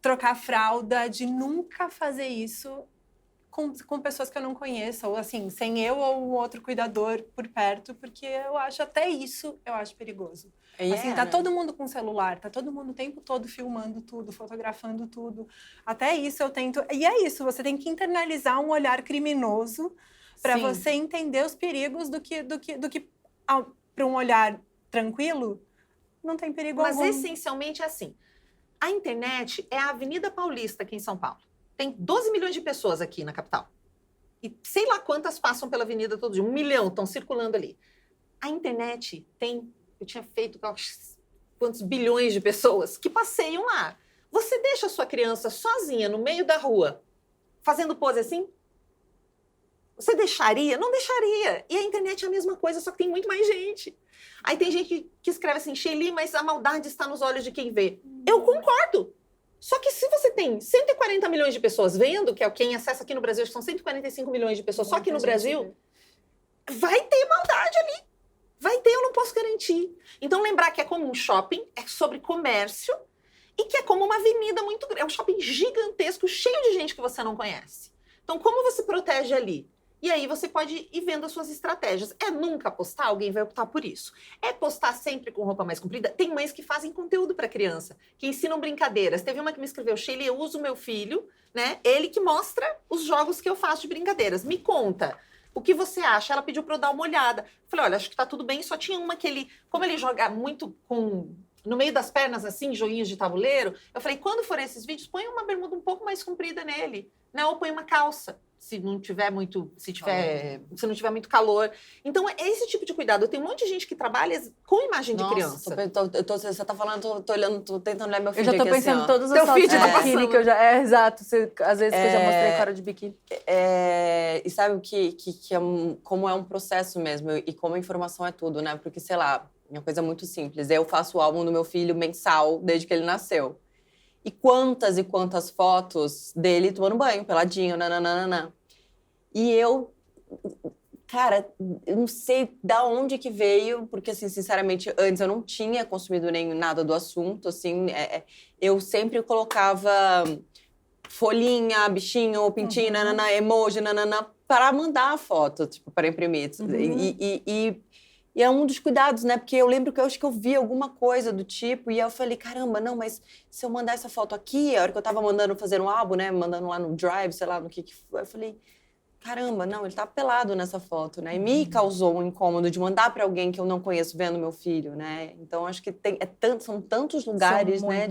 trocar fralda, de nunca fazer isso com pessoas que eu não conheço, ou assim, sem eu ou um outro cuidador por perto, porque eu acho até isso, eu acho perigoso. Assim, tá todo mundo com celular, tá todo mundo o tempo todo filmando tudo, fotografando tudo. Até isso eu tento... E é isso, você tem que internalizar um olhar criminoso para você entender os perigos do que para um olhar tranquilo, não tem perigo algum. Mas essencialmente é assim. A internet é a Avenida Paulista aqui em São Paulo. Tem 12 milhões de pessoas aqui na capital. E sei lá quantas passam pela avenida todo dia. 1 milhão estão circulando ali. A internet tem... Eu tinha feito quantos bilhões de pessoas que passeiam lá. Você deixa a sua criança sozinha no meio da rua, fazendo pose assim? Você deixaria? Não deixaria. E a internet é a mesma coisa, só que tem muito mais gente. Aí tem gente que escreve assim, Sheili, mas a maldade está nos olhos de quem vê. Eu concordo. Só que se você tem 140 milhões de pessoas vendo, que é quem acessa aqui no Brasil, acho que são 145 milhões de pessoas só aqui no Brasil, vai ter maldade ali. Vai ter, eu não posso garantir. Então lembrar que é como um shopping, é sobre comércio, e que é como uma avenida muito grande. É um shopping gigantesco, cheio de gente que você não conhece. Então como você protege ali? E aí você pode ir vendo as suas estratégias. É nunca postar, alguém vai optar por isso. É postar sempre com roupa mais comprida? Tem mães que fazem conteúdo para criança, que ensinam brincadeiras. Teve uma que me escreveu, Sheili, eu uso meu filho, né? Ele que mostra os jogos que eu faço de brincadeiras. Me conta, o que você acha? Ela pediu para eu dar uma olhada. Falei, olha, acho que tá tudo bem. Só tinha uma que ele, como ele joga muito no meio das pernas, assim, joguinhos de tabuleiro, eu falei, quando forem esses vídeos, põe uma bermuda um pouco mais comprida nele, né? Ou põe uma calça. Se não tiver muito, se não tiver muito calor. Então, é esse tipo de cuidado. Eu tenho um monte de gente que trabalha com imagem de criança. Você tá falando, tô olhando, tô tentando olhar meu filho. Eu já tô aqui, pensando assim, todas as fotos de biquíni que eu já... exato. Às vezes que eu já mostrei cara de biquíni. E sabe o que como é um processo mesmo e como a informação é tudo, né? Porque, sei lá, é uma coisa muito simples. Eu faço o álbum do meu filho mensal desde que ele nasceu. E quantas fotos dele tomando banho, peladinho, nananana. E eu, cara, eu não sei da onde que veio, porque, assim, sinceramente, antes eu não tinha consumido nem nada do assunto, assim. Eu sempre colocava folhinha, bichinho, pintinho, nanana, emoji, nanana, para mandar a foto, tipo, para imprimir. E é um dos cuidados, né? Porque eu lembro que eu acho que eu vi alguma coisa do tipo, e aí eu falei, caramba, não, mas se eu mandar essa foto aqui, a hora que eu tava mandando fazer um álbum, né? Mandando lá no Drive, sei lá, no que foi, eu falei, caramba, não, ele tá pelado nessa foto, né? E me causou um incômodo de mandar para alguém que eu não conheço vendo meu filho, né? Então, acho que são tantos lugares, né?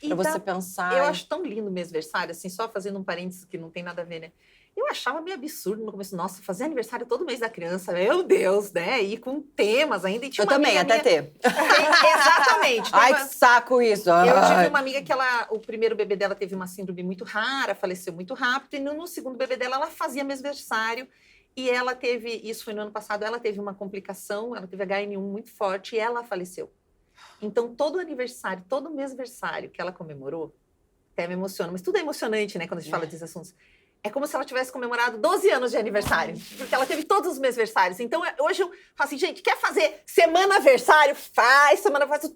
Pra você pensar. Eu acho tão lindo o mêsversário, assim, só fazendo um parênteses que não tem nada a ver, né? Eu achava meio absurdo no começo. Nossa, fazer aniversário todo mês da criança, meu Deus, né? E com temas ainda. E tinha eu também, até ter. Exatamente. Ai, que saco isso. Eu tive uma amiga que o primeiro bebê dela teve uma síndrome muito rara, faleceu muito rápido. E no segundo bebê dela, ela fazia mêsversário. E ela teve, isso foi no ano passado, ela teve uma complicação, ela teve HN1 muito forte e ela faleceu. Então, todo aniversário, todo mêsversário que ela comemorou, até me emociona, mas tudo é emocionante, né, quando a gente fala desses assuntos. É como se ela tivesse comemorado 12 anos de aniversário, porque ela teve todos os mêsversários. Então, hoje eu falo assim, gente, quer fazer semana-versário? Faz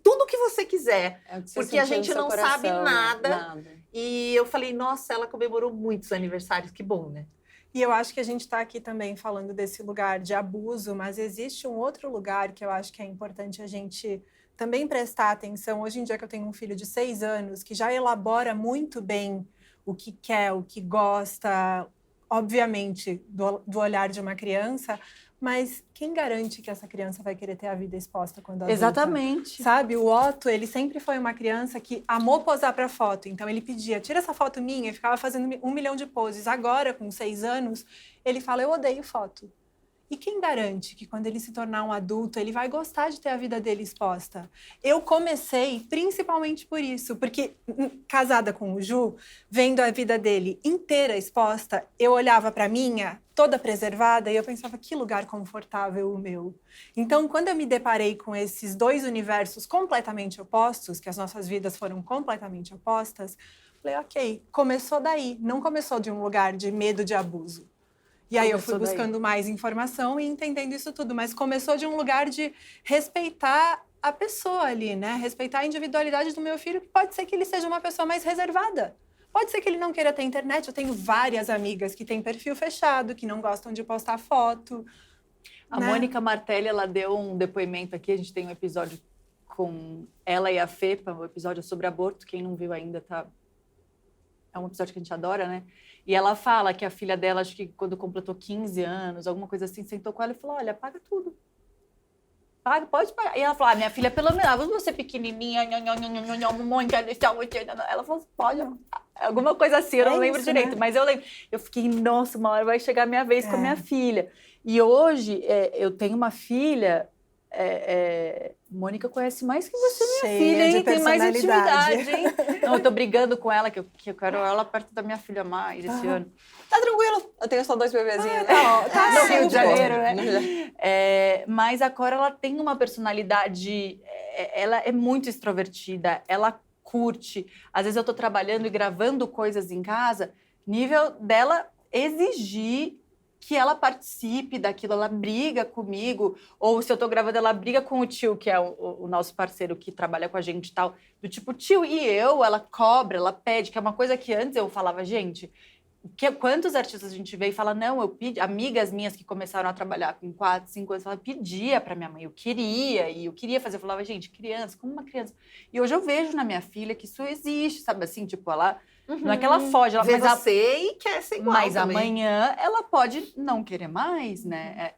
tudo o que você quiser. Porque a gente não sabe nada. E eu falei, nossa, ela comemorou muitos aniversários, que bom, né? E eu acho que a gente está aqui também falando desse lugar de abuso, mas existe um outro lugar que eu acho que é importante a gente também prestar atenção. Hoje em dia que eu tenho um filho de 6 anos, que já elabora muito bem o que quer, o que gosta, obviamente, do olhar de uma criança, mas quem garante que essa criança vai querer ter a vida exposta quando adulta? Exatamente. Sabe, o Otto, ele sempre foi uma criança que amou posar para foto, então ele pedia, tira essa foto minha, e ficava fazendo 1 milhão de poses. Agora, com 6 anos, ele fala, eu odeio foto. E quem garante que quando ele se tornar um adulto, ele vai gostar de ter a vida dele exposta? Eu comecei principalmente por isso, porque casada com o Ju, vendo a vida dele inteira exposta, eu olhava para a minha, toda preservada, e eu pensava, que lugar confortável o meu. Então, quando eu me deparei com esses 2 universos completamente opostos, que as nossas vidas foram completamente opostas, falei, ok, começou daí, não começou de um lugar de medo de abuso. E aí eu fui buscando mais informação e entendendo isso tudo. Mas começou de um lugar de respeitar a pessoa ali, né? Respeitar a individualidade do meu filho, que pode ser que ele seja uma pessoa mais reservada. Pode ser que ele não queira ter internet. Eu tenho várias amigas que têm perfil fechado, que não gostam de postar foto. A Mônica Martelli, ela deu um depoimento aqui. A gente tem um episódio com ela e a Fepa, um episódio sobre aborto. Quem não viu ainda, tá... É um episódio que a gente adora, né? E ela fala que a filha dela, acho que quando completou 15 anos, alguma coisa assim, sentou com ela e falou, olha, paga tudo. Paga, pode pagar. E ela falou, minha filha, pelo menos, você pequenininha, ela falou, pode. Alguma coisa assim, eu não lembro direito, né? Mas eu lembro. Eu fiquei, nossa, uma hora vai chegar a minha vez com a minha filha. E hoje, eu tenho uma filha Mônica conhece mais que você, minha Cheia filha, de hein? Tem mais personalidade. intimidade, hein? Não, eu tô brigando com ela, que eu quero ela perto da minha filha mais esse ano. Tá tranquilo, eu tenho só 2 bebezinhos. Tá no Rio de Janeiro, né? né? Mas a Cora, ela tem uma personalidade, ela é muito extrovertida, ela curte. Às vezes eu tô trabalhando e gravando coisas em casa, nível dela exigir que ela participe daquilo, ela briga comigo, ou se eu tô gravando, ela briga com o tio, que é o nosso parceiro que trabalha com a gente e tal, do tipo, tio, e ela cobra, ela pede, que é uma coisa que antes eu falava, gente, quantos artistas a gente vê e fala, não, eu pedi, amigas minhas que começaram a trabalhar com 4, 5 anos, ela pedia pra minha mãe, eu queria fazer, eu falava, gente, criança, como uma criança. E hoje eu vejo na minha filha que isso existe, sabe assim, tipo, ela... Não é que ela foge, ela vê você e quer ser igual mas também. Amanhã ela pode não querer mais, né?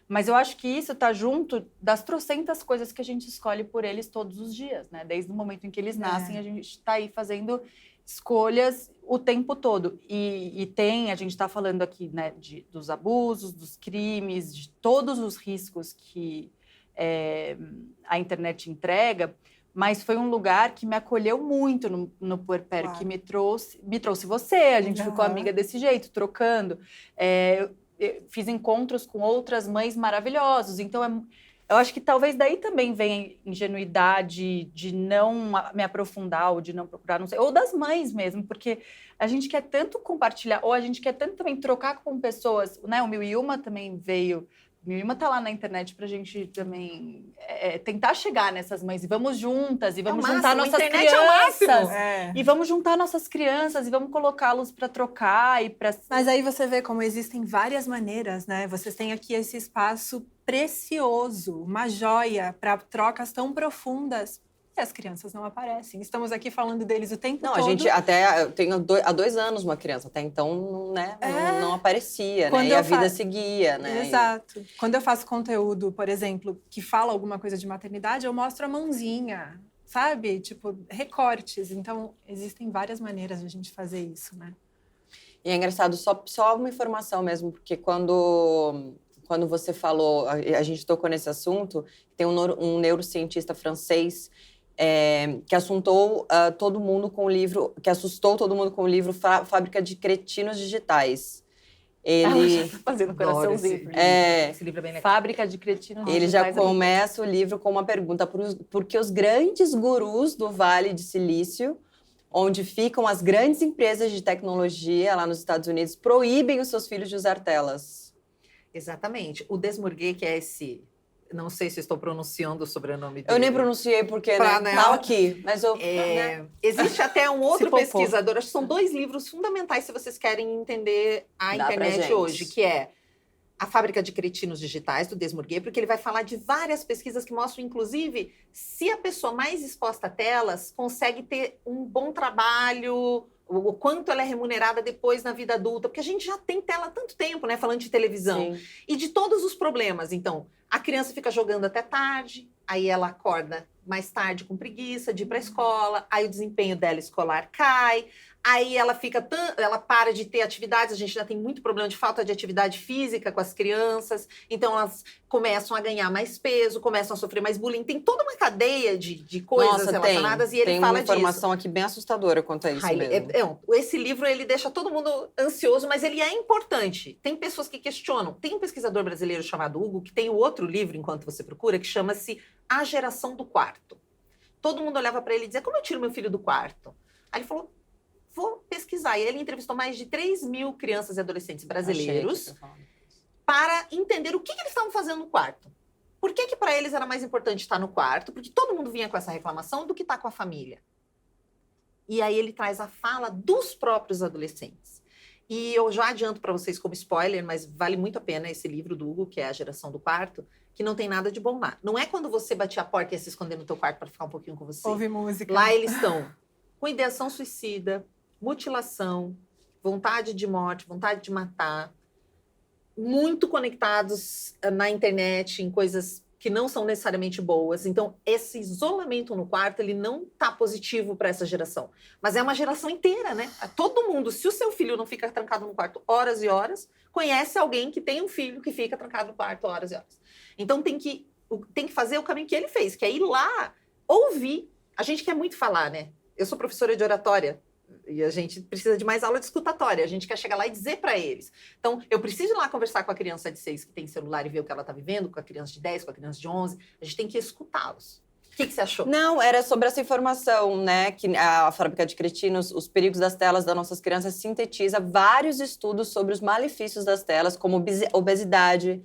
Mas eu acho que isso tá junto das trocentas coisas que a gente escolhe por eles todos os dias, né? Desde o momento em que eles nascem, a gente tá aí fazendo escolhas o tempo todo. E a gente tá falando aqui, né, dos abusos, dos crimes, de todos os riscos que a internet entrega. Mas foi um lugar que me acolheu muito no puerpério, claro. Que me trouxe você. A gente ficou amiga desse jeito, trocando. Eu fiz encontros com outras mães maravilhosas. Então, eu acho que talvez daí também venha a ingenuidade de não me aprofundar ou de não procurar, não sei. Ou das mães mesmo, porque a gente quer tanto compartilhar, ou a gente quer tanto também trocar com pessoas. Né? O 1001 também veio... Milma tá lá na internet pra gente também tentar chegar nessas mães. E vamos juntas, e vamos juntar nossas crianças. E vamos juntar nossas crianças, e vamos colocá-los para trocar e para... Mas aí você vê como existem várias maneiras, né? Vocês têm aqui esse espaço precioso, uma joia para trocas tão profundas. E as crianças não aparecem. Estamos aqui falando deles o tempo todo. Não, a gente até... Eu tenho há 2 anos uma criança. Até então, né? Não aparecia, né? E a vida seguia, né? Exato. Quando eu faço conteúdo, por exemplo, que fala alguma coisa de maternidade, eu mostro a mãozinha, sabe? Tipo, recortes. Então, existem várias maneiras de a gente fazer isso, né? E é engraçado, só uma informação mesmo, porque quando você falou, a gente tocou nesse assunto, tem um neurocientista francês que assustou todo mundo com o livro Fábrica de Cretinos Digitais. Ele já tá fazendo coraçãozinho. Esse livro é bem legal. Fábrica de Cretinos Digitais. Ele já começa o livro com uma pergunta: por que os grandes gurus do Vale de Silício, onde ficam as grandes empresas de tecnologia lá nos Estados Unidos, proíbem os seus filhos de usar telas? Exatamente. O Desmourguet, que é esse... Não sei se estou pronunciando o sobrenome dele. Eu nem pronunciei porque tá aqui, mas eu... Existe até um outro pesquisador, acho que são 2 livros fundamentais se vocês querem entender a internet hoje, que é A Fábrica de Cretinos Digitais, do Desmourguet, porque ele vai falar de várias pesquisas que mostram, inclusive, se a pessoa mais exposta a telas consegue ter um bom trabalho, o quanto ela é remunerada depois na vida adulta, porque a gente já tem tela há tanto tempo, né, falando de televisão. Sim. E de todos os problemas. Então, a criança fica jogando até tarde, aí ela acorda mais tarde com preguiça de ir para a escola, aí o desempenho dela escolar cai, aí ela para de ter atividades, a gente já tem muito problema de falta de atividade física com as crianças, então elas começam a ganhar mais peso, começam a sofrer mais bullying, tem toda uma cadeia de coisas relacionadas e ele fala disso. Tem uma informação aqui bem assustadora quanto a isso mesmo. Esse livro, ele deixa todo mundo ansioso, mas ele é importante. Tem pessoas que questionam. Tem um pesquisador brasileiro chamado Hugo, que tem o outro livro, enquanto você procura, que chama-se A Geração do Quarto. Todo mundo olhava para ele e dizia, como eu tiro meu filho do quarto? Aí ele falou, vou pesquisar. E ele entrevistou mais de 3.000 crianças e adolescentes brasileiros para entender o que eles estavam fazendo no quarto. Por que para eles era mais importante estar no quarto? Porque todo mundo vinha com essa reclamação do que estar com a família. E aí ele traz a fala dos próprios adolescentes. E eu já adianto para vocês como spoiler, mas vale muito a pena esse livro do Hugo, que é A Geração do Quarto, que não tem nada de bom lá. Não é quando você batia a porta e ia se esconder no teu quarto para ficar um pouquinho com você. Ouve música. Lá eles estão com ideação suicida, mutilação, vontade de morte, vontade de matar, muito conectados na internet, em coisas que não são necessariamente boas. Então, esse isolamento no quarto, ele não tá positivo para essa geração. Mas é uma geração inteira, né? Todo mundo, se o seu filho não fica trancado no quarto horas e horas, conhece alguém que tem um filho que fica trancado no quarto horas e horas. Então, tem que tem que fazer o caminho que ele fez, que é ir lá, ouvir. A gente quer muito falar, né? Eu sou professora de oratória e a gente precisa de mais aula de escutatória. A gente quer chegar lá e dizer para eles. Então, eu preciso ir lá conversar com a criança de 6 que tem celular e ver o que ela está vivendo, com a criança de 10, com a criança de 11. A gente tem que escutá-los. O que você achou? Não, era sobre essa informação, né? Que a Fábrica de Cretinos, os perigos das telas das nossas crianças, sintetiza vários estudos sobre os malefícios das telas, como obesidade,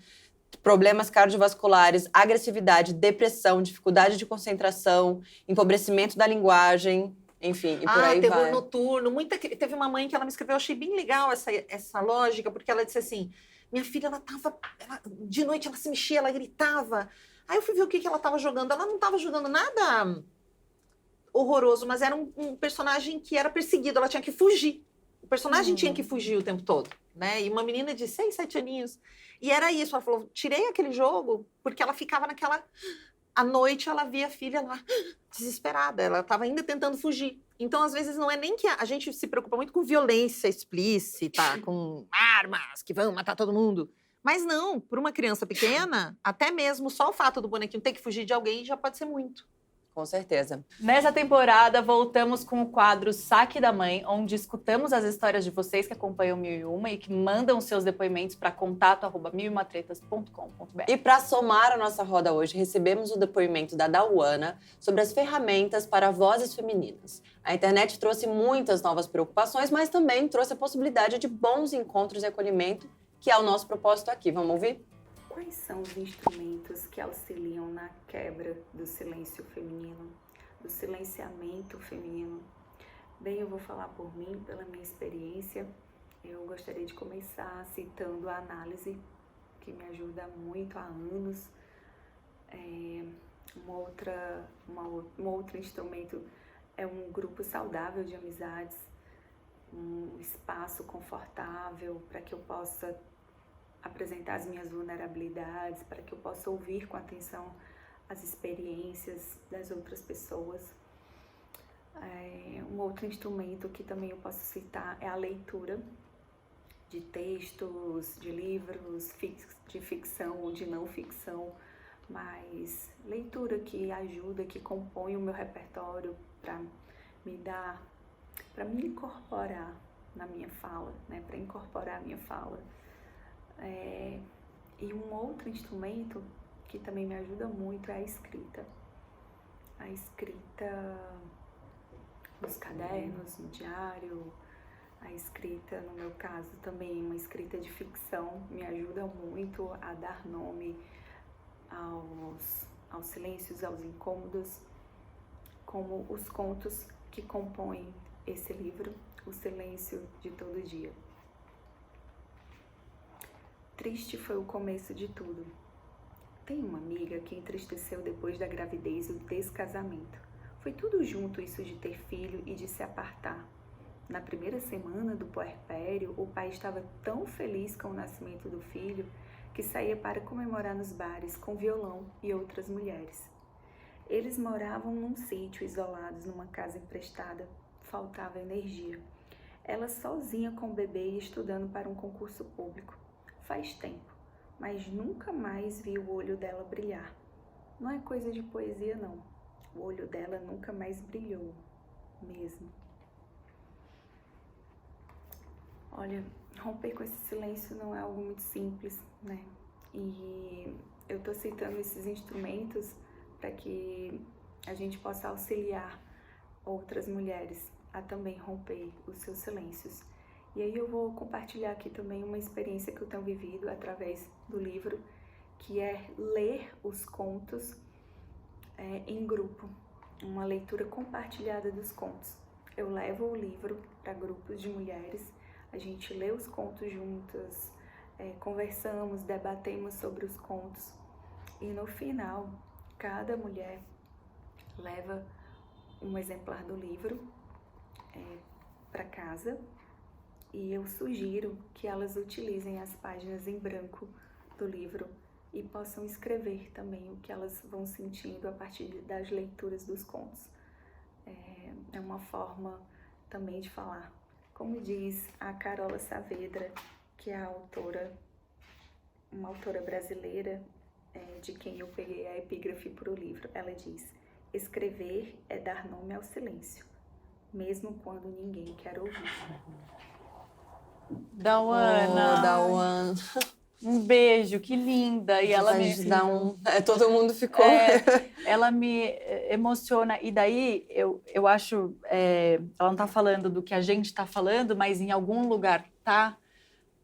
problemas cardiovasculares, agressividade, depressão, dificuldade de concentração, empobrecimento da linguagem, enfim, e por aí terror vai. noturno. Teve uma mãe que ela me escreveu, eu achei bem legal essa lógica, porque ela disse assim, minha filha, de noite ela se mexia, ela gritava. Aí eu fui ver o que ela estava jogando. Ela não estava jogando nada horroroso, mas era um personagem que era perseguido, ela tinha que fugir. O personagem tinha que fugir o tempo todo, né? E uma menina de 6, 7 aninhos. E era isso, ela falou, tirei aquele jogo porque ela ficava naquela... À noite ela via a filha lá, desesperada, ela estava ainda tentando fugir. Então, às vezes, não é nem que a gente se preocupa muito com violência explícita, com armas que vão matar todo mundo. Mas não, para uma criança pequena, até mesmo só o fato do bonequinho ter que fugir de alguém já pode ser muito. Com certeza. Nessa temporada, voltamos com o quadro Saque da Mãe, onde escutamos as histórias de vocês que acompanham 1001 e que mandam seus depoimentos para contato@milumatretas.com.br. E para somar a nossa roda hoje, recebemos o depoimento da Dauana sobre as ferramentas para vozes femininas. A internet trouxe muitas novas preocupações, mas também trouxe a possibilidade de bons encontros e acolhimento, que é o nosso propósito aqui. Vamos ouvir? Quais são os instrumentos que auxiliam na quebra do silêncio feminino, do silenciamento feminino? Bem, eu vou falar por mim, pela minha experiência. Eu gostaria de começar citando a análise, que me ajuda muito há anos. Um outro instrumento é um grupo saudável de amizades, um espaço confortável para que eu possa apresentar as minhas vulnerabilidades, para que eu possa ouvir com atenção as experiências das outras pessoas. Um outro instrumento que também eu posso citar é a leitura de textos, de livros, de ficção ou de não ficção, mas leitura que ajuda, que compõe o meu repertório para me incorporar na minha fala, né? Para incorporar a minha fala. E um outro instrumento que também me ajuda muito é a escrita. A escrita nos cadernos, no diário, a escrita, no meu caso, também uma escrita de ficção, me ajuda muito a dar nome aos silêncios, aos incômodos, como os contos que compõem esse livro, O Silêncio de Todo Dia. Triste foi o começo de tudo. Tenho uma amiga que entristeceu depois da gravidez e o descasamento. Foi tudo junto isso de ter filho e de se apartar. Na primeira semana do puerpério, o pai estava tão feliz com o nascimento do filho que saía para comemorar nos bares com violão e outras mulheres. Eles moravam num sítio, isolados numa casa emprestada. Faltava energia. Ela sozinha com o bebê e estudando para um concurso público. Faz tempo, mas nunca mais vi o olho dela brilhar. Não é coisa de poesia, não. O olho dela nunca mais brilhou, mesmo. Olha, romper com esse silêncio não é algo muito simples, né? E eu tô citando esses instrumentos para que a gente possa auxiliar outras mulheres a também romper os seus silêncios. E aí eu vou compartilhar aqui também uma experiência que eu tenho vivido através do livro, que é ler os contos em grupo, uma leitura compartilhada dos contos. Eu levo o livro para grupos de mulheres, a gente lê os contos juntas, conversamos, debatemos sobre os contos e no final cada mulher leva um exemplar do livro para casa. E eu sugiro que elas utilizem as páginas em branco do livro e possam escrever também o que elas vão sentindo a partir das leituras dos contos. É uma forma também de falar. Como diz a Carola Saavedra, que é uma autora brasileira, de quem eu peguei a epígrafe para o livro. Ela diz: escrever é dar nome ao silêncio, mesmo quando ninguém quer ouvir. Dawana. Dawana. Um beijo, que linda. E ela me todo mundo ficou. Ela me emociona. E daí eu acho, ela não está falando do que a gente está falando, mas em algum lugar tá,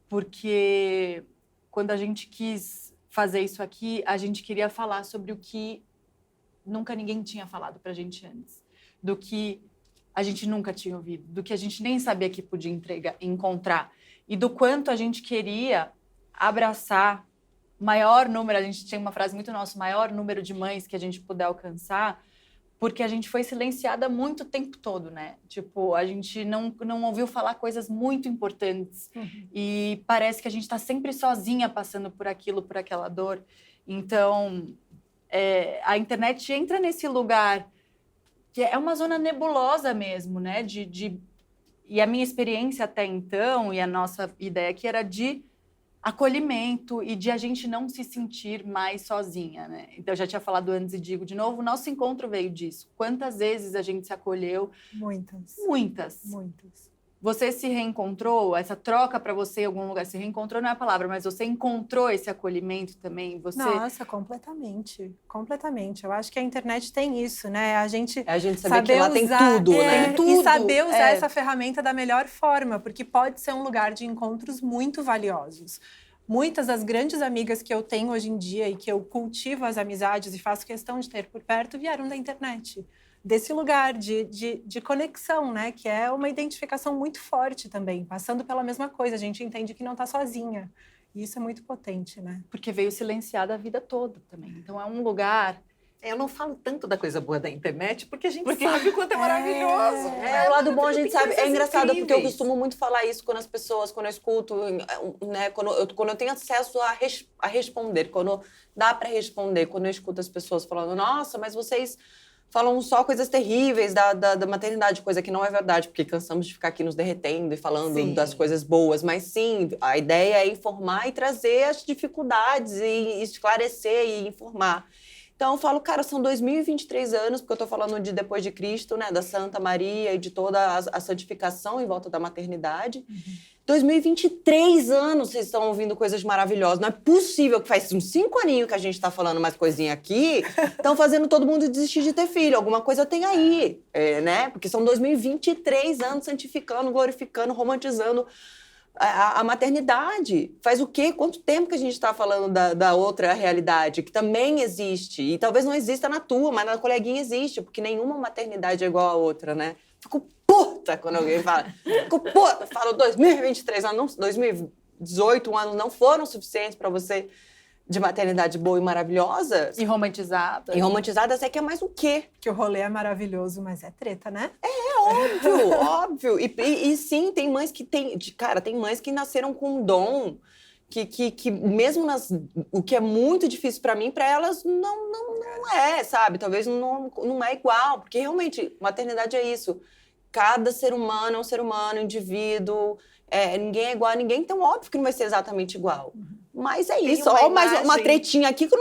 porque quando a gente quis fazer isso aqui, a gente queria falar sobre o que nunca ninguém tinha falado pra gente antes, do que a gente nunca tinha ouvido, do que a gente nem sabia que podia encontrar, e do quanto a gente queria abraçar maior número, a gente tinha uma frase muito nossa, maior número de mães que a gente puder alcançar, porque a gente foi silenciada muito o tempo todo, né? Tipo, a gente não ouviu falar coisas muito importantes. E parece que a gente está sempre sozinha passando por aquilo, por aquela dor. Então, a internet entra nesse lugar que é uma zona nebulosa mesmo, né? E a minha experiência até então, e a nossa ideia aqui era de acolhimento e de a gente não se sentir mais sozinha, né? Então, eu já tinha falado antes e digo de novo, o nosso encontro veio disso. Quantas vezes a gente se acolheu? Muitas. Muitas. Muitas. Você se reencontrou? Essa troca para você em algum lugar? Se reencontrou não é a palavra, mas você encontrou esse acolhimento também? Nossa, completamente. Completamente. Eu acho que a internet tem isso, né? A gente saber que lá tem tudo, né? Tem tudo. E saber usar essa ferramenta da melhor forma, porque pode ser um lugar de encontros muito valiosos. Muitas das grandes amigas que eu tenho hoje em dia e que eu cultivo as amizades e faço questão de ter por perto vieram da internet. Desse lugar de conexão, né? Que é uma identificação muito forte também. Passando pela mesma coisa, a gente entende que não está sozinha. E isso é muito potente, né? Porque veio silenciada a vida toda também. Então, é um lugar... Eu não falo tanto da coisa boa da internet, porque a gente sabe o quanto é maravilhoso. O lado bom a gente sabe. É engraçado, porque eu costumo muito falar isso quando as pessoas, quando eu escuto, né? Quando eu tenho acesso a responder, quando dá para responder, quando eu escuto as pessoas falando, nossa, mas vocês falam só coisas terríveis da maternidade, coisa que não é verdade, porque cansamos de ficar aqui nos derretendo e falando das coisas boas. Mas sim, a ideia é informar e trazer as dificuldades e esclarecer e informar. Então, eu falo, cara, são 2023 anos, porque eu tô falando de depois de Cristo, né, da Santa Maria e de toda a santificação em volta da maternidade. 2023 anos vocês estão ouvindo coisas maravilhosas. Não é possível que faz uns 5 aninhos que a gente está falando mais coisinha aqui, estão fazendo todo mundo desistir de ter filho. Alguma coisa tem aí, né? Porque são 2023 anos santificando, glorificando, romantizando a maternidade. Faz o quê? Quanto tempo que a gente está falando da outra realidade, que também existe. E talvez não exista na tua, mas na coleguinha existe, porque nenhuma maternidade é igual a outra, né? Fico puta quando alguém fala. Fico puta. Falo 2023 anos, 2018 anos não foram suficientes para você de maternidade boa e maravilhosa. E romantizada. E romantizada, você quer mais o quê? Que o rolê é maravilhoso, mas é treta, né? Óbvio, óbvio. E sim, tem mães que tem mães que nasceram com um dom que mesmo o que é muito difícil para mim, para elas não é, sabe? Talvez não é igual, porque realmente maternidade é isso. Cada ser humano é um ser humano, indivíduo, ninguém é igual a ninguém, então óbvio que não vai ser exatamente igual. Mas é isso, mais uma tretinha aqui que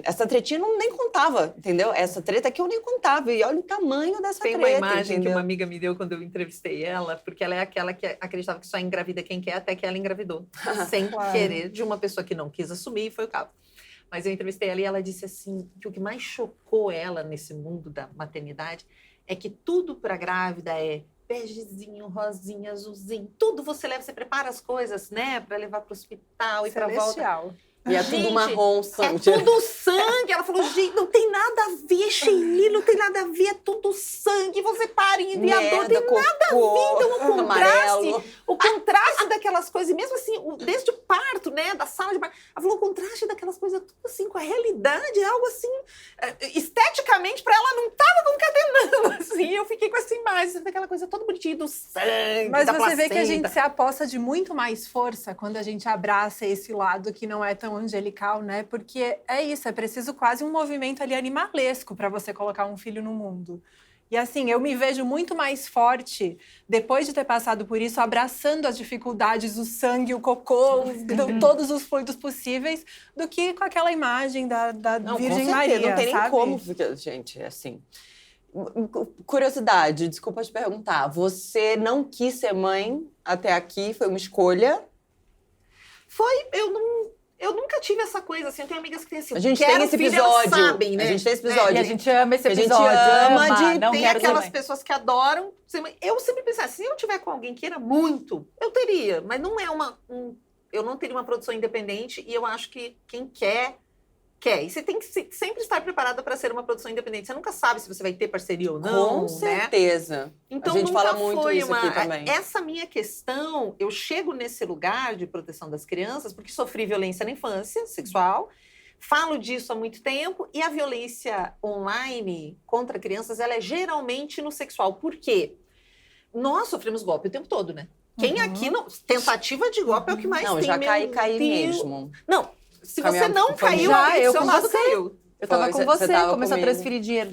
essa tretinha eu nem contava, entendeu? Essa treta aqui eu nem contava, e olha o tamanho dessa treta, Tem uma imagem entendeu? que uma amiga me deu quando eu entrevistei ela, porque ela é aquela que acreditava que só engravida quem quer, até que ela engravidou, sem querer, de uma pessoa que não quis assumir, e foi o caso. Mas eu entrevistei ela e ela disse assim, que o que mais chocou ela nesse mundo da maternidade é que tudo para grávida é begezinho, rosinha, azulzinho, tudo você leva, você prepara as coisas, né, para levar para o hospital e para volta. E é tudo marrom, sangue. É tudo sangue. Ela falou, gente, não tem nada a ver, Sheili, não tem nada a ver, é tudo sangue. Você para em viador, tem nada a ver. Então, o contraste daquelas coisas, e mesmo assim, desde o parto, né, da sala de parto, ela falou, o contraste daquelas coisas, tudo assim, com a realidade, é algo assim, esteticamente, para ela não estava concatenando, assim. Eu fiquei com essa imagem, aquela coisa toda bonitinha do sangue, mas da você vê placenta. que a gente se aposta de muito mais força quando a gente abraça esse lado que não é tão angelical, né? Porque é isso, é preciso quase um movimento ali animalesco para você colocar um filho no mundo. E assim, eu me vejo muito mais forte depois de ter passado por isso, abraçando as dificuldades, o sangue, o cocô, todos os fluidos possíveis, do que com aquela imagem da Virgem Maria, não tem sabe? nem como, gente, assim. Curiosidade, desculpa te perguntar. Você não quis ser mãe até aqui? Foi uma escolha? Eu nunca tive essa coisa, assim, eu tenho amigas que têm assim, a gente tem esse episódio, sabem, né? A gente tem esse episódio. E a gente ama esse A gente episódio. ama não tem quero aquelas ser mãe. pessoas que adoram ser mãe. Eu sempre pensei, se eu tiver com alguém que queira muito, eu teria, mas não é eu não teria uma produção independente e eu acho que quem quer. E você tem que sempre estar preparada para ser uma produção independente. Você nunca sabe se você vai ter parceria ou não, Com certeza. Então, a gente nunca fala muito foi isso aqui também. Essa minha questão, eu chego nesse lugar de proteção das crianças porque sofri violência na infância sexual, falo disso há muito tempo, e a violência online contra crianças, ela é geralmente no sexual. Por quê? Nós sofremos golpe o tempo todo, né? Quem aqui não... Tentativa de golpe é o que mais tem. Não, já caí mesmo. Não, se você não caiu, já, alguém do eu seu com lado você. caiu. Eu tava Foi, com você você, tava começou comigo. a transferir dinheiro.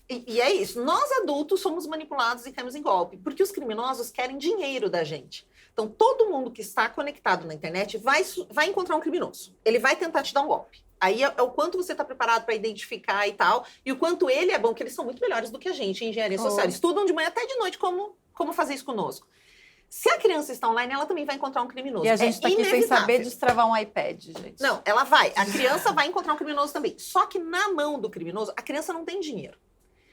E é isso, nós adultos somos manipulados e caímos em golpe, porque os criminosos querem dinheiro da gente. Então, todo mundo que está conectado na internet vai encontrar um criminoso. Ele vai tentar te dar um golpe. Aí é o quanto você está preparado para identificar e tal, e o quanto ele é bom, que eles são muito melhores do que a gente em engenharia social. Eles estudam de manhã até de noite como fazer isso conosco. Se a criança está online, ela também vai encontrar um criminoso. E a gente está aqui sem saber inevitável. destravar um iPad, gente. Não, ela vai. A criança vai encontrar um criminoso também. Só que na mão do criminoso, a criança não tem dinheiro.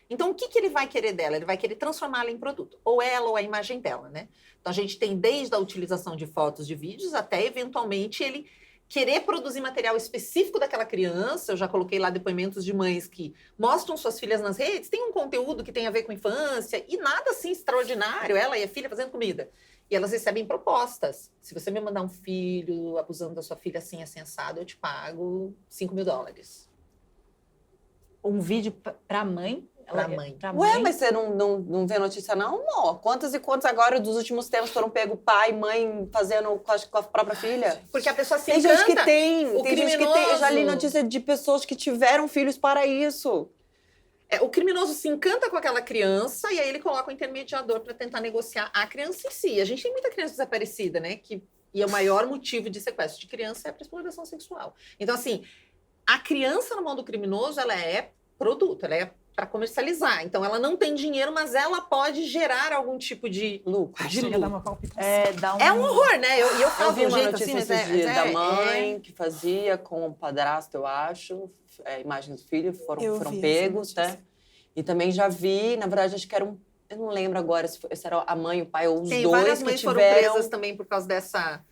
Então, o que ele vai querer dela? Ele vai querer transformá-la em produto. Ou ela, ou a imagem dela, né? Então, a gente tem desde a utilização de fotos, de vídeos, até, eventualmente, ele querer produzir material específico daquela criança. Eu já coloquei lá depoimentos de mães que mostram suas filhas nas redes, tem um conteúdo que tem a ver com infância, e nada, assim, extraordinário. Ela e a filha fazendo comida. E elas recebem propostas. Se você me mandar um filho abusando da sua filha assim, assado, eu te pago $5.000. Um vídeo pra mãe? Pra mãe. Ué, mas você não vê notícia, não, amor? Quantos e quantos agora dos últimos tempos foram pego pai e mãe fazendo com a própria filha? Porque a pessoa se Tem encanta. gente que tem. O Tem gente que tem. Eu já li notícia de pessoas que tiveram filhos para isso. O criminoso se encanta com aquela criança e aí ele coloca o intermediador para tentar negociar a criança em si. A gente tem muita criança desaparecida, né? E o maior motivo de sequestro de criança é para exploração sexual. Então, assim, a criança na mão do criminoso, ela é produto, ela é para comercializar. Então, ela não tem dinheiro, mas ela pode gerar algum tipo de lucro. Dá uma palpitação. É um horror, né? Eu falo Eu vi de um uma jeito notícia assim, esses dias da mãe que fazia com o padrasto, eu acho. Imagens do filho foram pegos, né? E também já vi, na verdade, acho que era eu não lembro agora se era a mãe, o pai ou os Tem dois várias que mães tiveram... foram presas também por causa dessa...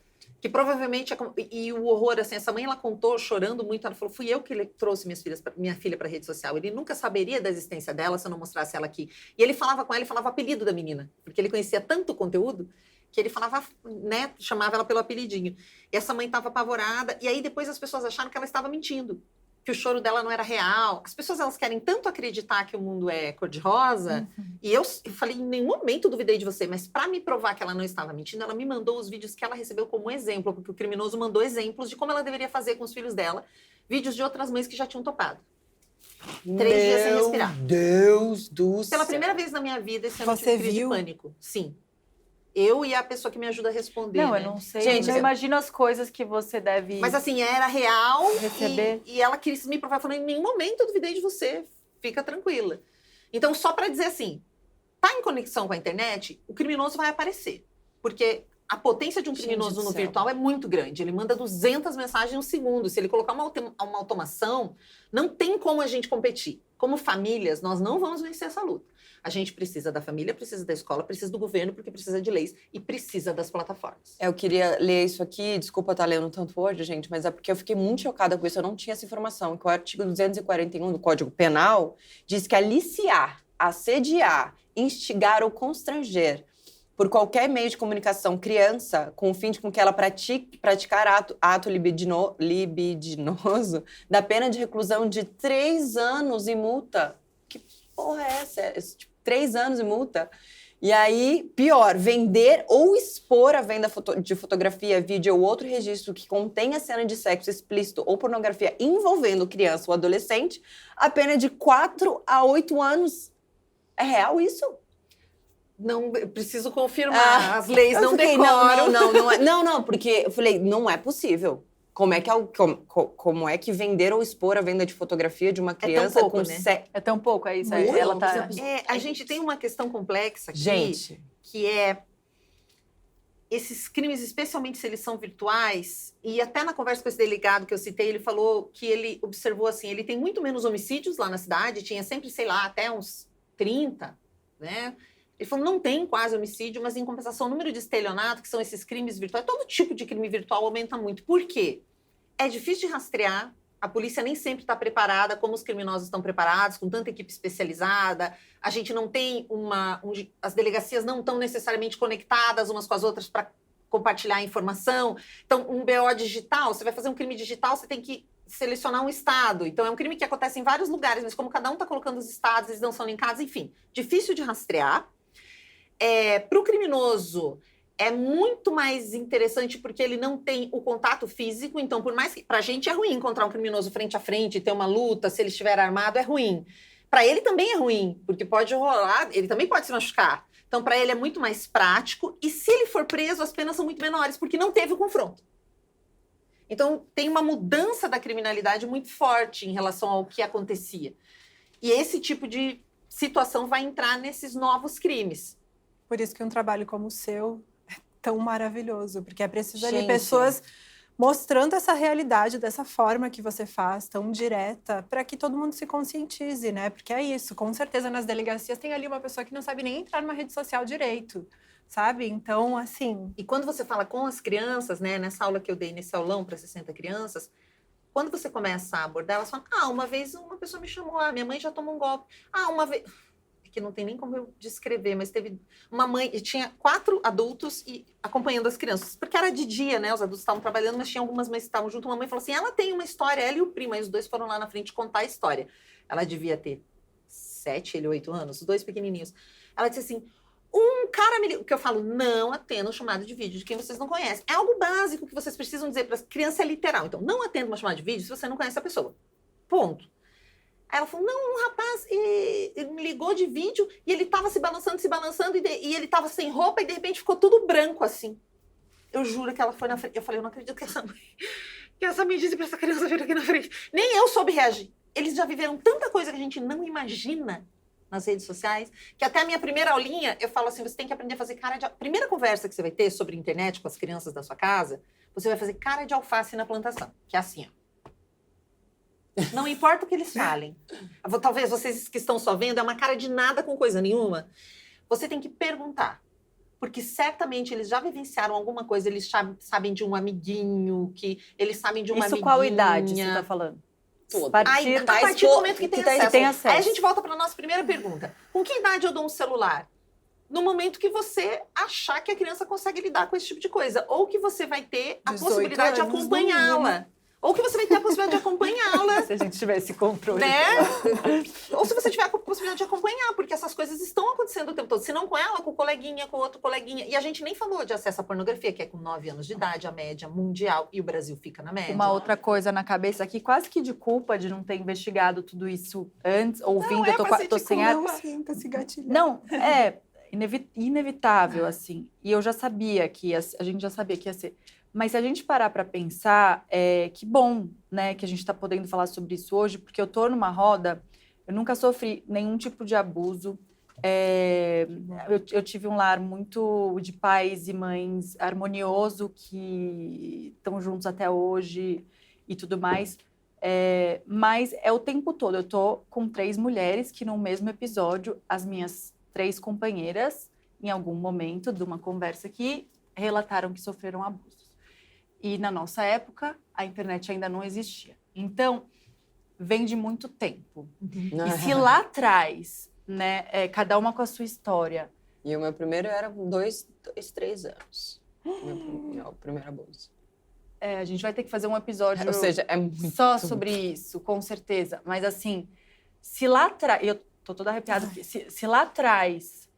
Que provavelmente... E o horror, assim, essa mãe, ela contou chorando muito, ela falou, fui eu que trouxe minha filha para a rede social. Ele nunca saberia da existência dela se eu não mostrasse ela aqui. E ele falava com ela, ele falava o apelido da menina, porque ele conhecia tanto o conteúdo que ele falava, né, chamava ela pelo apelidinho. E essa mãe estava apavorada, e aí depois as pessoas acharam que ela estava mentindo, que o choro dela não era real. As pessoas, elas querem tanto acreditar que o mundo é cor-de-rosa. E eu falei, em nenhum momento duvidei de você, mas para me provar que ela não estava mentindo, ela me mandou os vídeos que ela recebeu como exemplo, porque o criminoso mandou exemplos de como ela deveria fazer com os filhos dela, vídeos de outras mães que já tinham topado. 3 dias sem respirar. Meu Deus do céu. Pela primeira vez na minha vida, esse ano eu Você tive crise de viu? pânico. Sim. Eu e a pessoa que me ajuda a responder, Não, né? eu não sei. Gente, eu imagino as coisas que você deve Mas assim, era real receber. e ela quis me provar, falando, em nenhum momento eu duvidei de você, fica tranquila. Então, só para dizer assim, tá em conexão com a internet, o criminoso vai aparecer. Porque a potência de um criminoso no virtual é muito grande. Ele manda 200 mensagens no segundo. Se ele colocar uma automação, não tem como a gente competir. Como famílias, nós não vamos vencer essa luta. A gente precisa da família, precisa da escola, precisa do governo, porque precisa de leis e precisa das plataformas. Eu queria ler isso aqui, desculpa estar lendo tanto hoje, gente, mas é porque eu fiquei muito chocada com isso, eu não tinha essa informação, que o artigo 241 do Código Penal diz que aliciar, assediar, instigar ou constranger por qualquer meio de comunicação criança, com o fim de com que ela praticar ato libidinoso, dá pena de reclusão de 3 anos e multa. Que porra é essa? 3 anos e multa. E aí, pior, vender ou expor a venda de fotografia, vídeo ou outro registro que contenha cena de sexo explícito ou pornografia envolvendo criança ou adolescente, a pena de 4 a 8 anos. É real isso? Não, eu preciso confirmar. As leis não fiquei, decoram. Não, porque eu falei, não é possível. Como é que vender ou expor a venda de fotografia de uma criança pouco, com né? É tão pouco, é isso. Muito. Ela tá... A gente tem uma questão complexa aqui, Gente, que é esses crimes, especialmente se eles são virtuais, e até na conversa com esse delegado que eu citei, ele falou que ele observou assim, ele tem muito menos homicídios lá na cidade, tinha sempre, sei lá, até uns 30, né? Ele falou, não tem quase homicídio, mas em compensação, o número de estelionato, que são esses crimes virtuais, todo tipo de crime virtual aumenta muito. Por quê? É difícil de rastrear, a polícia nem sempre está preparada, como os criminosos estão preparados, com tanta equipe especializada, a gente não tem as delegacias não estão necessariamente conectadas umas com as outras para compartilhar informação. Então, um BO digital, você vai fazer um crime digital, você tem que selecionar um estado. Então, é um crime que acontece em vários lugares, mas como cada um está colocando os estados, eles não são linkados, enfim, difícil de rastrear. Para o criminoso, é muito mais interessante porque ele não tem o contato físico, então por mais que para a gente é ruim encontrar um criminoso frente a frente, ter uma luta, se ele estiver armado é ruim. Para ele também é ruim, porque pode rolar, ele também pode se machucar. Então para ele é muito mais prático e se ele for preso as penas são muito menores, porque não teve o confronto. Então tem uma mudança da criminalidade muito forte em relação ao que acontecia. E esse tipo de situação vai entrar nesses novos crimes. Por isso que um trabalho como o seu é tão maravilhoso, porque é preciso ali pessoas mostrando essa realidade dessa forma que você faz, tão direta, para que todo mundo se conscientize, né? Porque é isso, com certeza nas delegacias tem ali uma pessoa que não sabe nem entrar numa rede social direito, sabe? Então, assim... E quando você fala com as crianças, né, nessa aula que eu dei, nesse aulão para 60 crianças, quando você começa a abordar, elas falam, uma vez uma pessoa me chamou, minha mãe já tomou um golpe, uma vez... que não tem nem como eu descrever, mas teve uma mãe, e tinha 4 adultos e acompanhando as crianças, porque era de dia, né, os adultos estavam trabalhando, mas tinha algumas mães que estavam junto, uma mãe falou assim, ela tem uma história, ela e o primo, aí os dois foram lá na frente contar a história. Ela devia ter 7, ele 8 anos, os dois pequenininhos. Ela disse assim, um cara me ligou, que eu falo, não atenda um chamado de vídeo de quem vocês não conhecem. É algo básico que vocês precisam dizer para as crianças, é literal. Então, não atenda uma chamada de vídeo se você não conhece a pessoa. Ponto. Aí ela falou, não, um rapaz ele me ligou de vídeo e ele tava se balançando, e ele tava sem roupa e de repente ficou tudo branco assim. Eu juro que ela foi na frente. Eu falei, eu não acredito que essa mãe disse pra essa criança vir aqui na frente. Nem eu soube reagir. Eles já viveram tanta coisa que a gente não imagina nas redes sociais, que até a minha primeira aulinha, eu falo assim, você tem que aprender a fazer cara de... Primeira conversa que você vai ter sobre internet com as crianças da sua casa, você vai fazer cara de alface na plantação, que é assim, ó. Não importa o que eles falem. Talvez vocês que estão só vendo, é uma cara de nada com coisa nenhuma. Você tem que perguntar. Porque certamente eles já vivenciaram alguma coisa, eles sabem de um amiguinho, que eles sabem de uma amiguinha. Isso qual idade você está falando? Tudo. A partir do momento que tem acesso. Aí a gente volta para a nossa primeira pergunta. Com que idade eu dou um celular? No momento que você achar que a criança consegue lidar com esse tipo de coisa. Ou que você vai ter a possibilidade de acompanhá-la. Ou que você vai ter a possibilidade de acompanhá-la. Se a gente tivesse controle. Né? Ou se você tiver a possibilidade de acompanhar, porque essas coisas estão acontecendo o tempo todo. Se não com ela, com o coleguinha, com outro coleguinha. E a gente nem falou de acesso à pornografia, que é com 9 anos de idade, a média mundial, e o Brasil fica na média. Uma outra coisa na cabeça aqui, quase que de culpa de não ter investigado tudo isso antes, ouvindo, eu tô sem ar. Não, é inevitável, assim. E eu já sabia que a gente já sabia que ia ser. Mas se a gente parar para pensar, que bom, né, que a gente está podendo falar sobre isso hoje, porque eu tô numa roda, eu nunca sofri nenhum tipo de abuso. Eu tive um lar muito de pais e mães harmonioso, que estão juntos até hoje e tudo mais. Mas é o tempo todo. Eu tô com 3 mulheres que no mesmo episódio, as minhas 3 companheiras, em algum momento de uma conversa aqui, relataram que sofreram abuso. E na nossa época, a internet ainda não existia. Então, vem de muito tempo. Uhum. E se lá atrás, né, cada uma com a sua história... E o meu primeiro era 2, 3 anos. Meu primeiro abuso. A gente vai ter que fazer um episódio... Ou seja, é muito... Só sobre isso, com certeza. Mas assim, se lá atrás... Eu tô toda arrepiada. Se lá atrás,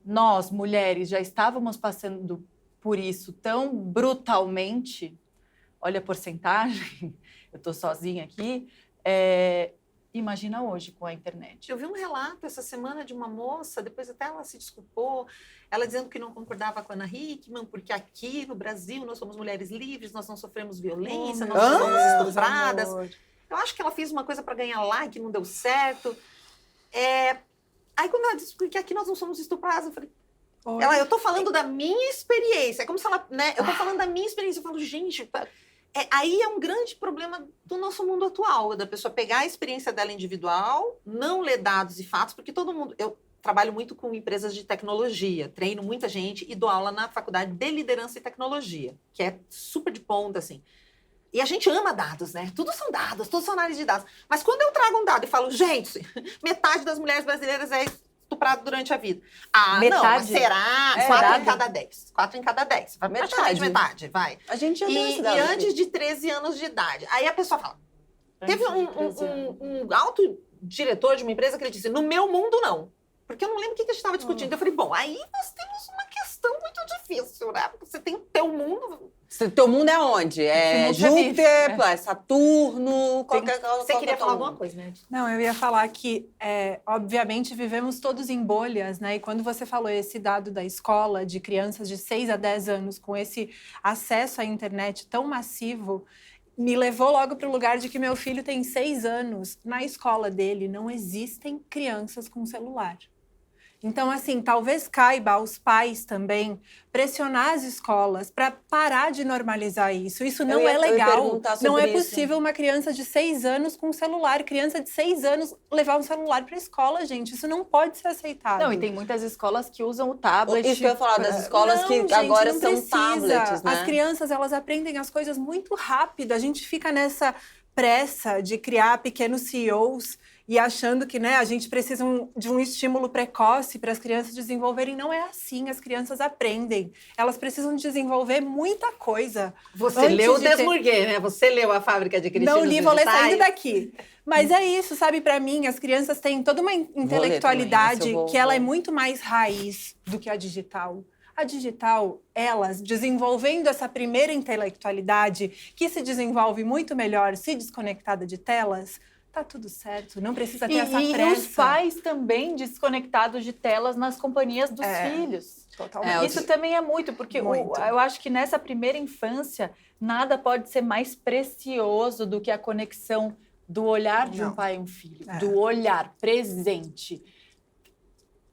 nós, mulheres, já estávamos passando... por isso tão brutalmente, olha a porcentagem, eu estou sozinha aqui, Imagina hoje com a internet. Eu vi um relato essa semana de uma moça, depois até ela se desculpou, ela dizendo que não concordava com a Ana Hickman, porque aqui no Brasil nós somos mulheres livres, nós não sofremos violência, nós não somos estupradas. Eu acho que ela fez uma coisa para ganhar like, não deu certo. Aí quando ela disse que aqui nós não somos estupradas, eu falei, eu tô falando da minha experiência. É como se ela, né? Eu tô falando da minha experiência. Eu falo, gente, aí é um grande problema do nosso mundo atual, da pessoa pegar a experiência dela individual, não ler dados e fatos, porque todo mundo... Eu trabalho muito com empresas de tecnologia, treino muita gente e dou aula na faculdade de liderança e tecnologia, que é super de ponta, assim. E a gente ama dados, né? Tudo são dados, tudo são análise de dados. Mas quando eu trago um dado e falo, gente, metade das mulheres brasileiras é estuprado durante a vida. Metade? Não, mas será? 4 em cada 10. 4 em cada 10. Praticamente metade, vai. A gente já deu esse dado. E antes de 13 anos de idade. Aí a pessoa fala, teve um alto diretor de uma empresa que ele disse, no meu mundo não. Porque eu não lembro o que a gente estava discutindo. Eu falei, bom, aí nós temos uma questão muito difícil, né? Porque você tem o teu mundo... Teu mundo é onde? É Júpiter, Saturno, qualquer coisa. Você queria falar alguma coisa, né? Não, eu ia falar que, obviamente, vivemos todos em bolhas, né? E quando você falou esse dado da escola, de crianças de 6 a 10 anos, com esse acesso à internet tão massivo, me levou logo para o lugar de que meu filho tem 6 anos. Na escola dele não existem crianças com celular. Então, assim, talvez caiba aos pais também pressionar as escolas para parar de normalizar isso. Isso não é legal. Não é possível uma criança de 6 anos com celular. Criança de 6 anos levar um celular para a escola, gente. Isso não pode ser aceitado. Não, e tem muitas escolas que usam o tablet. Isso que eu ia falar das escolas que agora são tablets, né? As crianças, elas aprendem as coisas muito rápido. A gente fica nessa pressa de criar pequenos CEOs e achando que, né, a gente precisa de um estímulo precoce para as crianças desenvolverem. Não é assim, as crianças aprendem. Elas precisam desenvolver muita coisa. Você leu o Desmurguet, né? Você leu A Fábrica de Cristina. Não li, vou ler saindo daqui. Mas é isso, sabe? Para mim, as crianças têm toda uma intelectualidade que ela é muito mais raiz do que a digital. A digital, elas desenvolvendo essa primeira intelectualidade, que se desenvolve muito melhor se desconectada de telas, tá tudo certo, não precisa ter essa pressa. E os pais também desconectados de telas nas companhias dos filhos. Totalmente. Isso também é muito, porque eu acho que nessa primeira infância, nada pode ser mais precioso do que a conexão do olhar de um pai e um filho. Do olhar presente.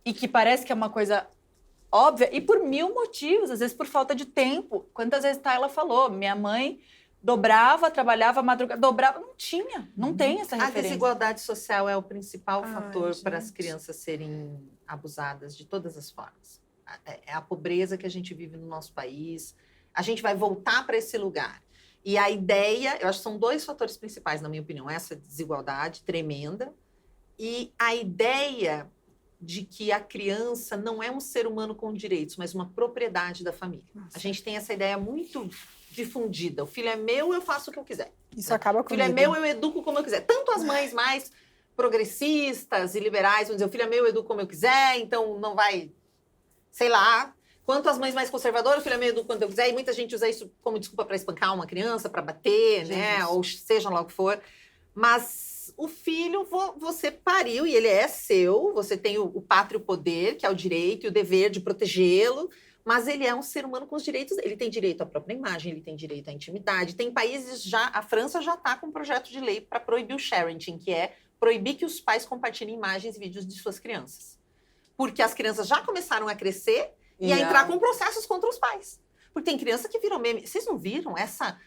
E que parece que é uma coisa óbvia, e por 1000 motivos, às vezes por falta de tempo. Quantas vezes ela falou, minha mãe dobrava, trabalhava madrugada, dobrava, não tem essa referência. A desigualdade social é o principal fator para as crianças serem abusadas de todas as formas. É a pobreza que a gente vive no nosso país. A gente vai voltar para esse lugar. E a ideia, eu acho que são 2 fatores principais, na minha opinião. Essa desigualdade tremenda e a ideia de que a criança não é um ser humano com direitos, mas uma propriedade da família. Nossa. A gente tem essa ideia muito difundida. O filho é meu, eu faço o que eu quiser. Isso acaba comigo. O filho é meu, eu educo como eu quiser. Tanto as mães mais progressistas e liberais vão dizer, o filho é meu, eu educo como eu quiser, então não vai, sei lá. Quanto as mães mais conservadoras, o filho é meu, eu educo quando eu quiser. E muita gente usa isso como desculpa para espancar uma criança, para bater, né? Ou seja lá o que for. Mas o filho você pariu e ele é seu, você tem o pátrio poder, que é o direito e o dever de protegê-lo, mas ele é um ser humano com os direitos, ele tem direito à própria imagem, ele tem direito à intimidade. Tem países já, a França já está com um projeto de lei para proibir o sharing, que é proibir que os pais compartilhem imagens e vídeos de suas crianças. Porque as crianças já começaram a crescer e a entrar com processos contra os pais. Porque tem criança que virou meme. Vocês não viram essa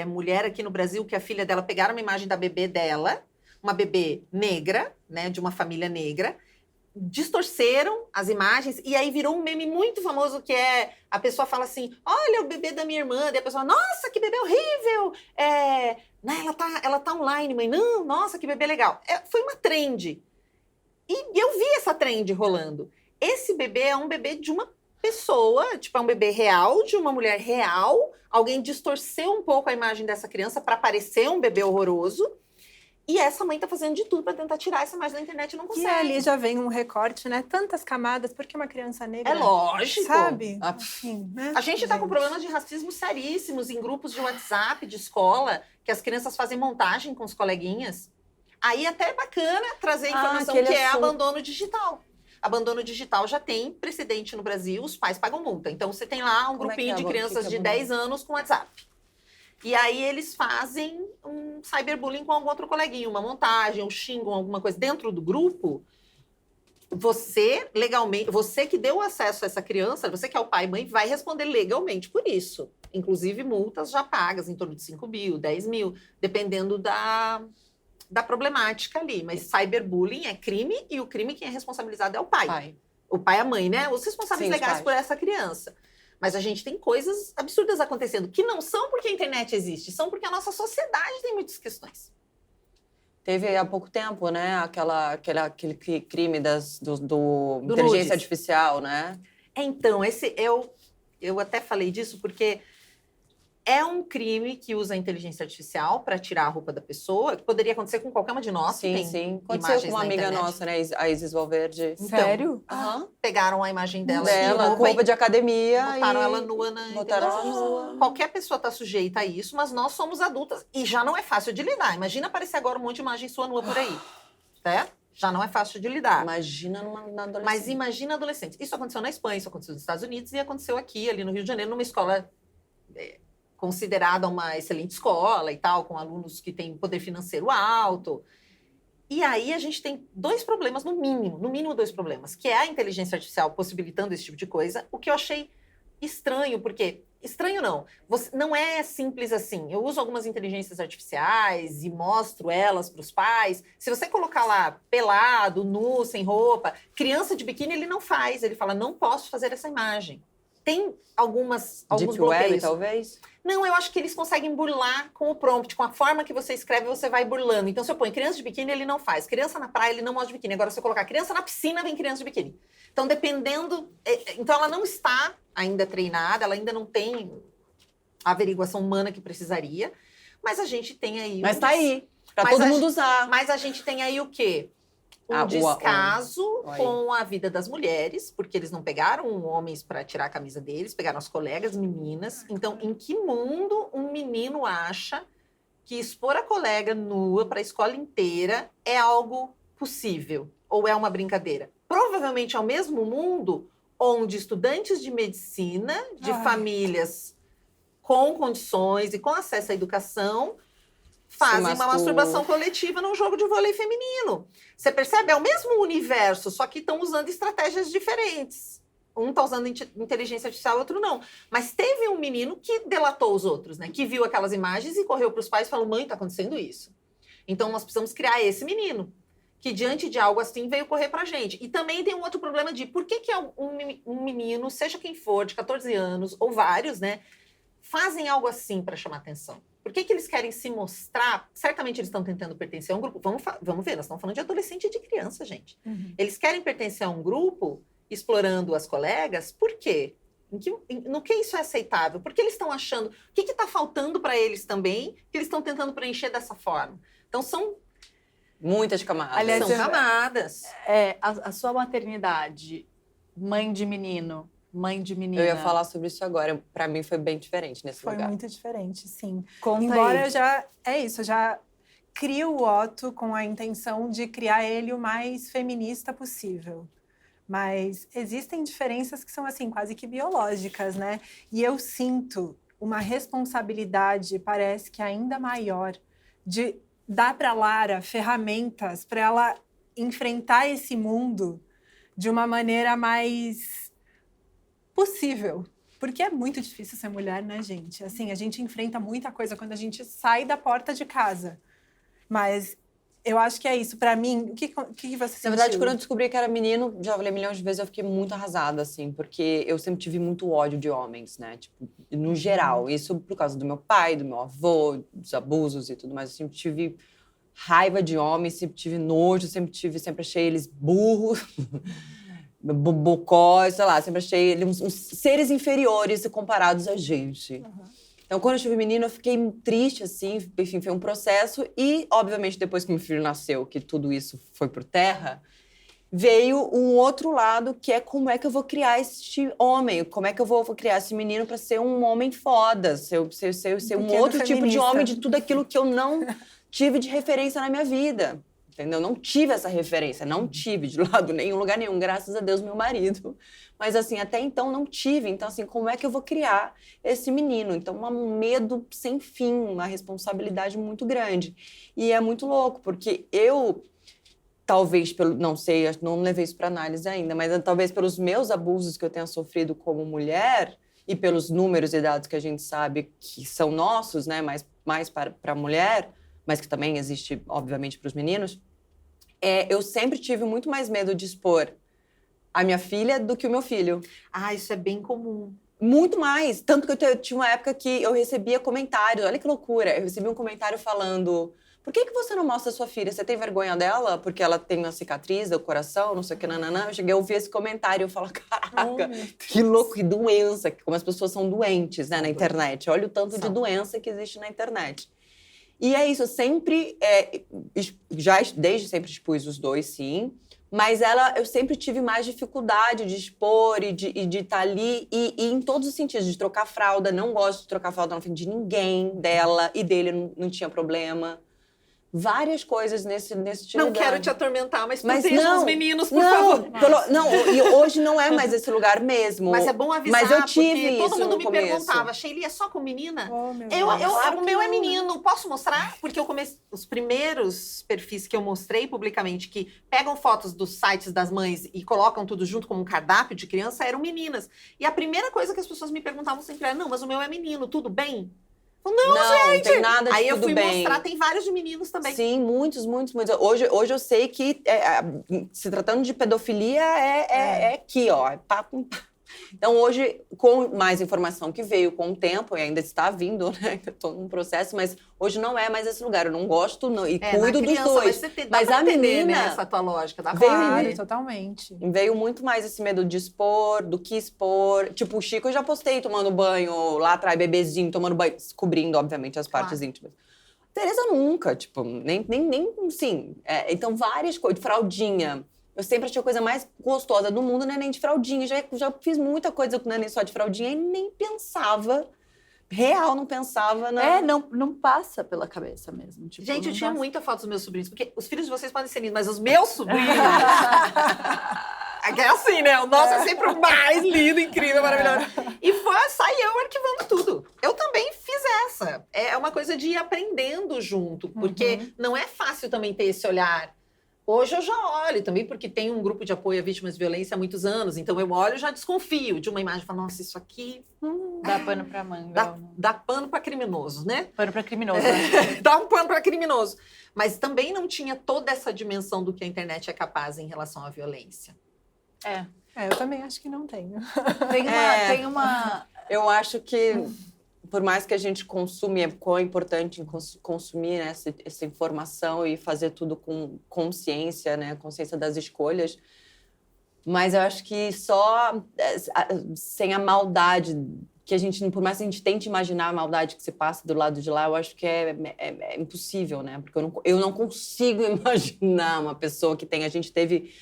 mulher aqui no Brasil que a filha dela pegaram uma imagem da bebê dela, uma bebê negra, né, de uma família negra, distorceram as imagens e aí virou um meme muito famoso que é, a pessoa fala assim, olha o bebê da minha irmã, daí a pessoa, nossa, que bebê horrível, né, ela tá online, mãe, não, nossa, que bebê legal. Foi uma trend. E eu vi essa trend rolando. Esse bebê é um bebê de uma pessoa, tipo, é um bebê real, de uma mulher real, alguém distorceu um pouco a imagem dessa criança para parecer um bebê horroroso. E essa mãe tá fazendo de tudo para tentar tirar essa imagem da internet e não consegue. E ali já vem um recorte, né? Tantas camadas, porque uma criança negra... É lógico. Sabe? Assim, né? A gente tá com problemas de racismo seríssimos em grupos de WhatsApp, de escola, que as crianças fazem montagem com os coleguinhas. Aí até é bacana trazer a informação que é abandono digital. Abandono digital já tem precedente no Brasil, os pais pagam multa. Então, você tem lá um grupinho de crianças de 10 anos com WhatsApp. E aí, eles fazem um cyberbullying com algum outro coleguinha, uma montagem, um xingam, alguma coisa. Dentro do grupo, você, legalmente, você que deu acesso a essa criança, você que é o pai e mãe, vai responder legalmente por isso. Inclusive, multas já pagas em torno de 5 mil, 10 mil, dependendo da problemática ali. Mas cyberbullying é crime e o crime quem é responsabilizado é o pai. O pai e a mãe, né? Os responsáveis legais por essa criança. Mas a gente tem coisas absurdas acontecendo, que não são porque a internet existe, são porque a nossa sociedade tem muitas questões. Teve há pouco tempo, né? Aquele crime do inteligência nudes. Artificial, né? Então, eu até falei disso porque é um crime que usa a inteligência artificial para tirar a roupa da pessoa, que poderia acontecer com qualquer uma de nós. Sim. Aconteceu com uma amiga nossa, né? A Isis Valverde. Então, sério? Pegaram a imagem dela com roupa de academia. Botaram ela nua na internet. Qualquer pessoa está sujeita a isso, mas nós somos adultas e já não é fácil de lidar. Imagina aparecer agora um monte de imagem sua nua por aí. Certo? Já não é fácil de lidar. Imagina na adolescente. Mas imagina adolescente. Isso aconteceu na Espanha, isso aconteceu nos Estados Unidos e aconteceu aqui, ali no Rio de Janeiro, numa escola considerada uma excelente escola e tal, com alunos que têm poder financeiro alto. E aí a gente tem dois problemas, no mínimo dois problemas, que é a inteligência artificial possibilitando esse tipo de coisa, o que eu achei estranho, porque... Estranho não. Não é simples assim. Eu uso algumas inteligências artificiais e mostro elas para os pais. Se você colocar lá pelado, nu, sem roupa, criança de biquíni, ele não faz. Ele fala, não posso fazer essa imagem. Tem alguns Deep bloqueios. Web, talvez? Não, eu acho que eles conseguem burlar com o prompt. Com a forma que você escreve, você vai burlando. Então, se eu põe criança de biquíni, ele não faz. Criança na praia, ele não mostra de biquíni. Agora, se eu colocar criança na piscina, vem criança de biquíni. Então, dependendo... Então, ela não está ainda treinada, ela ainda não tem a averiguação humana que precisaria, mas a gente tem aí... Mas tá aí, para todo mundo usar. Mas a gente tem aí o quê? Um descaso com a vida das mulheres, porque eles não pegaram homens para tirar a camisa deles, pegaram as colegas meninas. Então, em que mundo um menino acha que expor a colega nua para a escola inteira é algo possível? Ou é uma brincadeira? Provavelmente é o mesmo mundo onde estudantes de medicina, de famílias com condições e com acesso à educação, fazem uma masturbação coletiva num jogo de vôlei feminino. Você percebe? É o mesmo universo, só que estão usando estratégias diferentes. Um está usando inteligência artificial, outro não. Mas teve um menino que delatou os outros, né? Que viu aquelas imagens e correu para os pais e falou, mãe, está acontecendo isso. Então, nós precisamos criar esse menino, que diante de algo assim veio correr pra gente. E também tem um outro problema de por que um menino, seja quem for, de 14 anos, ou vários, né, fazem algo assim para chamar atenção? Por que eles querem se mostrar? Certamente eles estão tentando pertencer a um grupo. Vamos ver, nós estamos falando de adolescente e de criança, gente. Eles querem pertencer a um grupo, explorando as colegas, por quê? No que isso é aceitável? Por que eles estão achando? O que está faltando para eles também, que eles estão tentando preencher dessa forma? Então, são muitas camadas. Aliás, são camadas. A sua maternidade, mãe de menino, mãe de menina. Eu ia falar sobre isso agora. Para mim foi bem diferente nesse lugar. Foi muito diferente, sim. Conta Embora aí. eu já crio o Otto com a intenção de criar ele o mais feminista possível. Mas existem diferenças que são, assim, quase que biológicas, né? E eu sinto uma responsabilidade, parece que ainda maior, de dar para a Lara ferramentas para ela enfrentar esse mundo de uma maneira mais possível. Porque é muito difícil ser mulher, né, gente? Assim, a gente enfrenta muita coisa quando a gente sai da porta de casa. Mas eu acho que é isso. Para mim, o que você sentiu? Na verdade, quando eu descobri que era menino, já falei milhões de vezes, eu fiquei muito arrasada, assim. Porque eu sempre tive muito ódio de homens, né? Tipo, no geral. Isso por causa do meu pai, do meu avô, dos abusos e tudo mais. Eu sempre tive raiva de homens, sempre tive nojo, sempre achei eles burros, bocós, sei lá. Sempre achei eles uns seres inferiores comparados a gente. Então, quando eu tive menino, eu fiquei triste, assim, enfim, foi um processo. E, obviamente, depois que meu filho nasceu, que tudo isso foi por terra, veio um outro lado, que é como é que eu vou criar este homem, como é que eu vou criar esse menino para ser um homem foda, ser um outro tipo de homem, de tudo aquilo que eu não tive de referência na minha vida. entendeu? Não tive essa referência, não tive de lado nenhum, lugar nenhum, graças a Deus, meu marido. Mas, assim, até então não tive. Então, assim, como é que eu vou criar esse menino? Então, um medo sem fim, uma responsabilidade muito grande. E é muito louco, porque eu, talvez, não sei, não levei isso para análise ainda, mas talvez pelos meus abusos que eu tenha sofrido como mulher e pelos números e dados que a gente sabe que são nossos, né, mais para a mulher, mas que também existe, obviamente, para os meninos, eu sempre tive muito mais medo de expor a minha filha do que o meu filho. Ah, isso é bem comum. Muito mais. Tanto que eu tinha uma época que eu recebia comentários. Olha que loucura. Eu recebi um comentário falando... Por que você não mostra a sua filha? Você tem vergonha dela? Porque ela tem uma cicatriz do coração, não sei o que, nananã. Eu cheguei a ouvir esse comentário e eu falo, caraca, que louco, que doença. Como as pessoas são doentes, né, na internet. Olha o tanto de doença que existe na internet. E é isso, eu sempre, desde sempre expus os dois, sim. Mas eu sempre tive mais dificuldade de expor e de estar ali. E em todos os sentidos, de trocar fralda. Não gosto de trocar fralda na frente de ninguém, dela e dele, não tinha problema. Várias coisas nesse tipo. Não quero te atormentar, mas protejam os meninos, por favor. E hoje não é mais esse lugar mesmo. Mas é bom avisar, mas eu tive porque todo mundo me começo. Perguntava, Sheili, é só com menina? Oh, meu O meu é menino, posso mostrar? Porque os primeiros perfis que eu mostrei publicamente, que pegam fotos dos sites das mães e colocam tudo junto como um cardápio de criança, eram meninas. E a primeira coisa que as pessoas me perguntavam sempre era, não, mas o meu é menino, tudo bem? Não, gente! Não tem nada de Aí tudo bem. eu fui mostrar, tem vários de meninos também. Sim, muitos. Hoje eu sei que, se tratando de pedofilia, é aqui, ó. Papo. Então, hoje, com mais informação que veio com o tempo, e ainda está vindo, né? Estou num processo, mas hoje não é mais esse lugar. Eu não gosto e cuido dos dois. Mas a menina, né, essa tua lógica, dá claro, totalmente. Veio muito mais esse medo de expor, do que expor. Tipo, o Chico eu já postei tomando banho lá atrás, bebezinho, tomando banho, cobrindo, obviamente, as partes íntimas. Tereza nunca, tipo, nem sim. Então, várias coisas, fraldinha. Eu sempre achei a coisa mais gostosa do mundo, neném de fraldinha. Já fiz muita coisa com neném só de fraldinha e nem pensava. Real, não pensava. Não passa pela cabeça mesmo. Tipo, gente, eu tinha muita foto dos meus sobrinhos, porque os filhos de vocês podem ser lindos, mas os meus sobrinhos... É assim, né? O nosso é sempre o mais lindo, incrível, maravilhoso. E saí eu arquivando tudo. Eu também fiz essa. É uma coisa de ir aprendendo junto, porque não é fácil também ter esse olhar. Hoje eu já olho também, porque tem um grupo de apoio a vítimas de violência há muitos anos. Então eu olho e já desconfio de uma imagem. Falo, nossa, isso aqui... Dá pano pra manga. Dá pano pra criminoso, né? Pano pra criminoso, né? Dá um pano pra criminoso. Mas também não tinha toda essa dimensão do que a internet é capaz em relação à violência. Eu também acho que não tenho. Tem uma... Eu acho que... Por mais que a gente consuma, é quão importante consumir, né, essa informação e fazer tudo com consciência, né, consciência das escolhas. Mas eu acho que só sem a maldade, que a gente, por mais que a gente tente imaginar a maldade que se passa do lado de lá, eu acho que é impossível, né? Porque eu não consigo imaginar uma pessoa que tem... A gente teve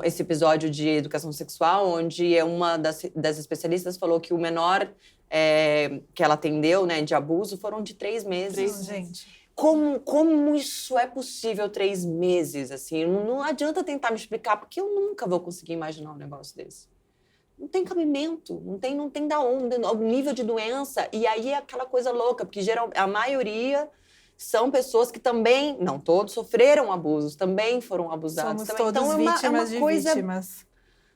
esse episódio de educação sexual, onde uma das especialistas falou que o menor... que ela atendeu, né, de abuso, foram de 3 meses. Gente. Como isso é possível 3 meses, assim? Não adianta tentar me explicar, porque eu nunca vou conseguir imaginar um negócio desse. Não tem cabimento, não tem da onde, o nível de doença. E aí é aquela coisa louca, porque a maioria são pessoas que também, não todos, sofreram abusos, também foram abusados. Somos também. todos Então, vítimas de coisa vítimas.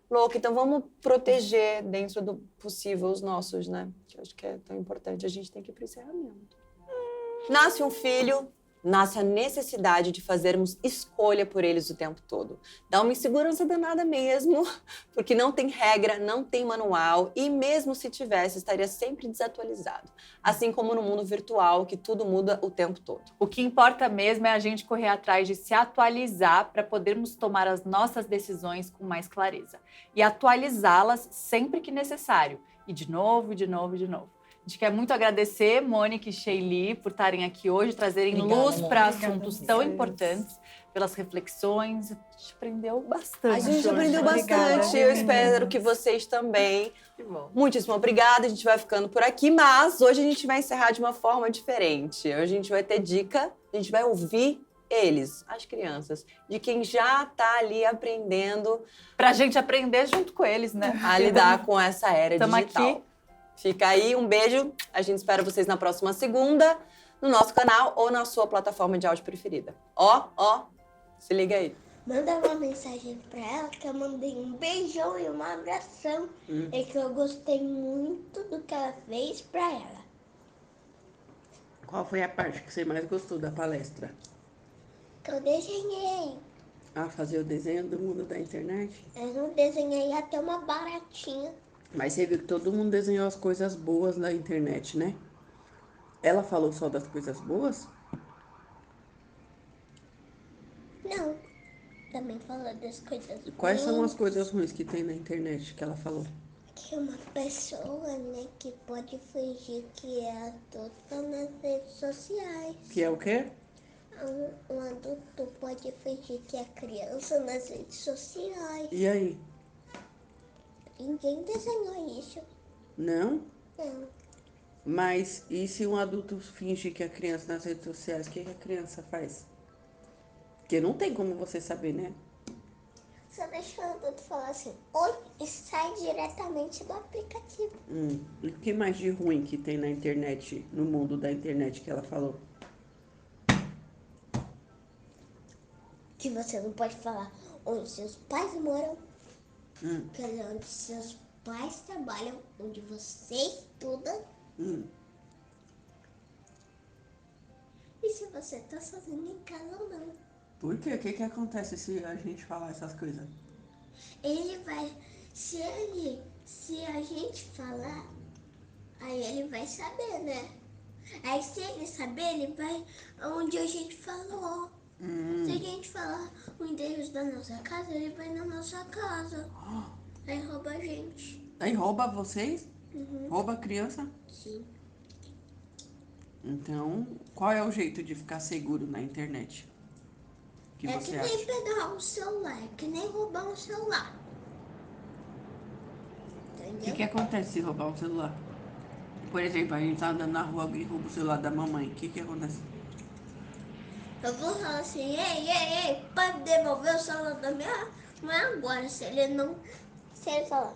Louca, então vamos proteger dentro do possível os nossos, né? Que eu acho que é tão importante, a gente tem que ir para o encerramento. Nasce um filho, nasce a necessidade de fazermos escolha por eles o tempo todo. Dá uma insegurança danada mesmo, porque não tem regra, não tem manual, e mesmo se tivesse, estaria sempre desatualizado. Assim como no mundo virtual, que tudo muda o tempo todo. O que importa mesmo é a gente correr atrás de se atualizar para podermos tomar as nossas decisões com mais clareza. E atualizá-las sempre que necessário. E de novo, de novo, de novo. A gente quer muito agradecer Mônica e Sheili por estarem aqui hoje, trazerem luz para assuntos tão importantes, pelas reflexões. A gente aprendeu bastante. A gente hoje. aprendeu bastante. Eu espero que vocês também. Que bom. Muitíssimo obrigada. A gente vai ficando por aqui, mas hoje a gente vai encerrar de uma forma diferente. Hoje a gente vai ter dica, a gente vai ouvir eles, as crianças, de quem já está ali aprendendo Pra gente aprender junto com eles, né? a lidar com essa era Tamo digital. aqui. Fica aí, um beijo. A gente espera vocês na próxima segunda, no nosso canal ou na sua plataforma de áudio preferida. Ó, se liga aí. Manda uma mensagem pra ela que eu mandei um beijão e um abração. E que eu gostei muito do que ela fez pra ela. Qual foi a parte que você mais gostou da palestra? Que eu desenhei. Ah, fazer o desenho do mundo da internet? Eu não desenhei até uma baratinha. Mas você viu que todo mundo desenhou as coisas boas na internet, né? Ela falou só das coisas boas? Não. Também falou das coisas E quais são as ruins. coisas ruins que tem na internet que ela falou? Que uma pessoa, né, que pode fingir que é adulta nas redes sociais. Que é o quê? Um adulto pode fingir que é criança nas redes sociais. E aí? Ninguém desenhou isso. Não? Não. Mas e se um adulto fingir que é criança nas redes sociais, o que a criança faz? Porque não tem como você saber, né? Só deixa o adulto falar assim, oi, e sai diretamente do aplicativo. E o que mais de ruim que tem na internet, no mundo da internet que ela falou? Que você não pode falar onde seus pais moram, quer dizer, onde seus pais trabalham, onde você estuda. E se você tá sozinho em casa ou não. Por quê? O que acontece se a gente falar essas coisas? Ele vai, se a gente falar, aí ele vai saber, né? Aí se ele saber, ele vai onde a gente falou. Se a gente falar o endereço da nossa casa, ele vai na nossa casa. Aí rouba a gente. Aí rouba vocês? Rouba a criança? Sim. Então, qual é o jeito de ficar seguro na internet? Que É você que acha? nem pegar um celular, é que nem roubar um celular. O Entendeu? que acontece se roubar um celular? Por exemplo, a gente tá andando na rua, alguém rouba o celular da mamãe. O que acontece? Eu vou falar assim, ei, pode devolver o celular da minha mãe agora. Se ele falar,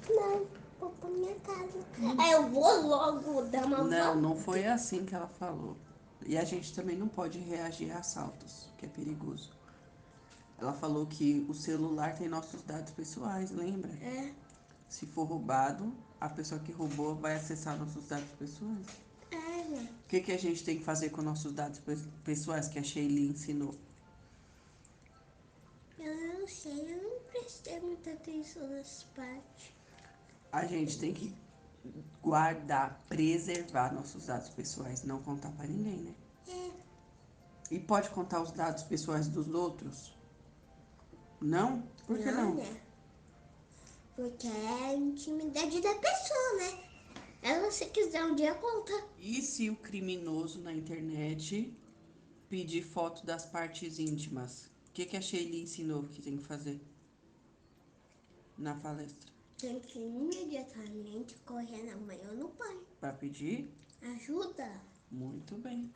não, vou pra minha casa. Aí eu vou logo dar uma volta. Não foi assim que ela falou. E a gente também não pode reagir a assaltos, que é perigoso. Ela falou que o celular tem nossos dados pessoais, lembra? É. Se for roubado, a pessoa que roubou vai acessar nossos dados pessoais. né? O que a gente tem que fazer com nossos dados pessoais que a Sheili ensinou? Eu não sei, eu não prestei muita atenção nessa parte. A gente tem que guardar, preservar nossos dados pessoais, não contar pra ninguém, né? E pode contar os dados pessoais dos outros? Não? Por que não? Né? Porque é a intimidade da pessoa, né? Ela, se quiser um dia, conta. E se o criminoso na internet pedir foto das partes íntimas? O que a Sheili ensinou que tem que fazer na palestra? Tem que imediatamente correr na mãe ou no pai. Pra pedir? Ajuda. Muito bem.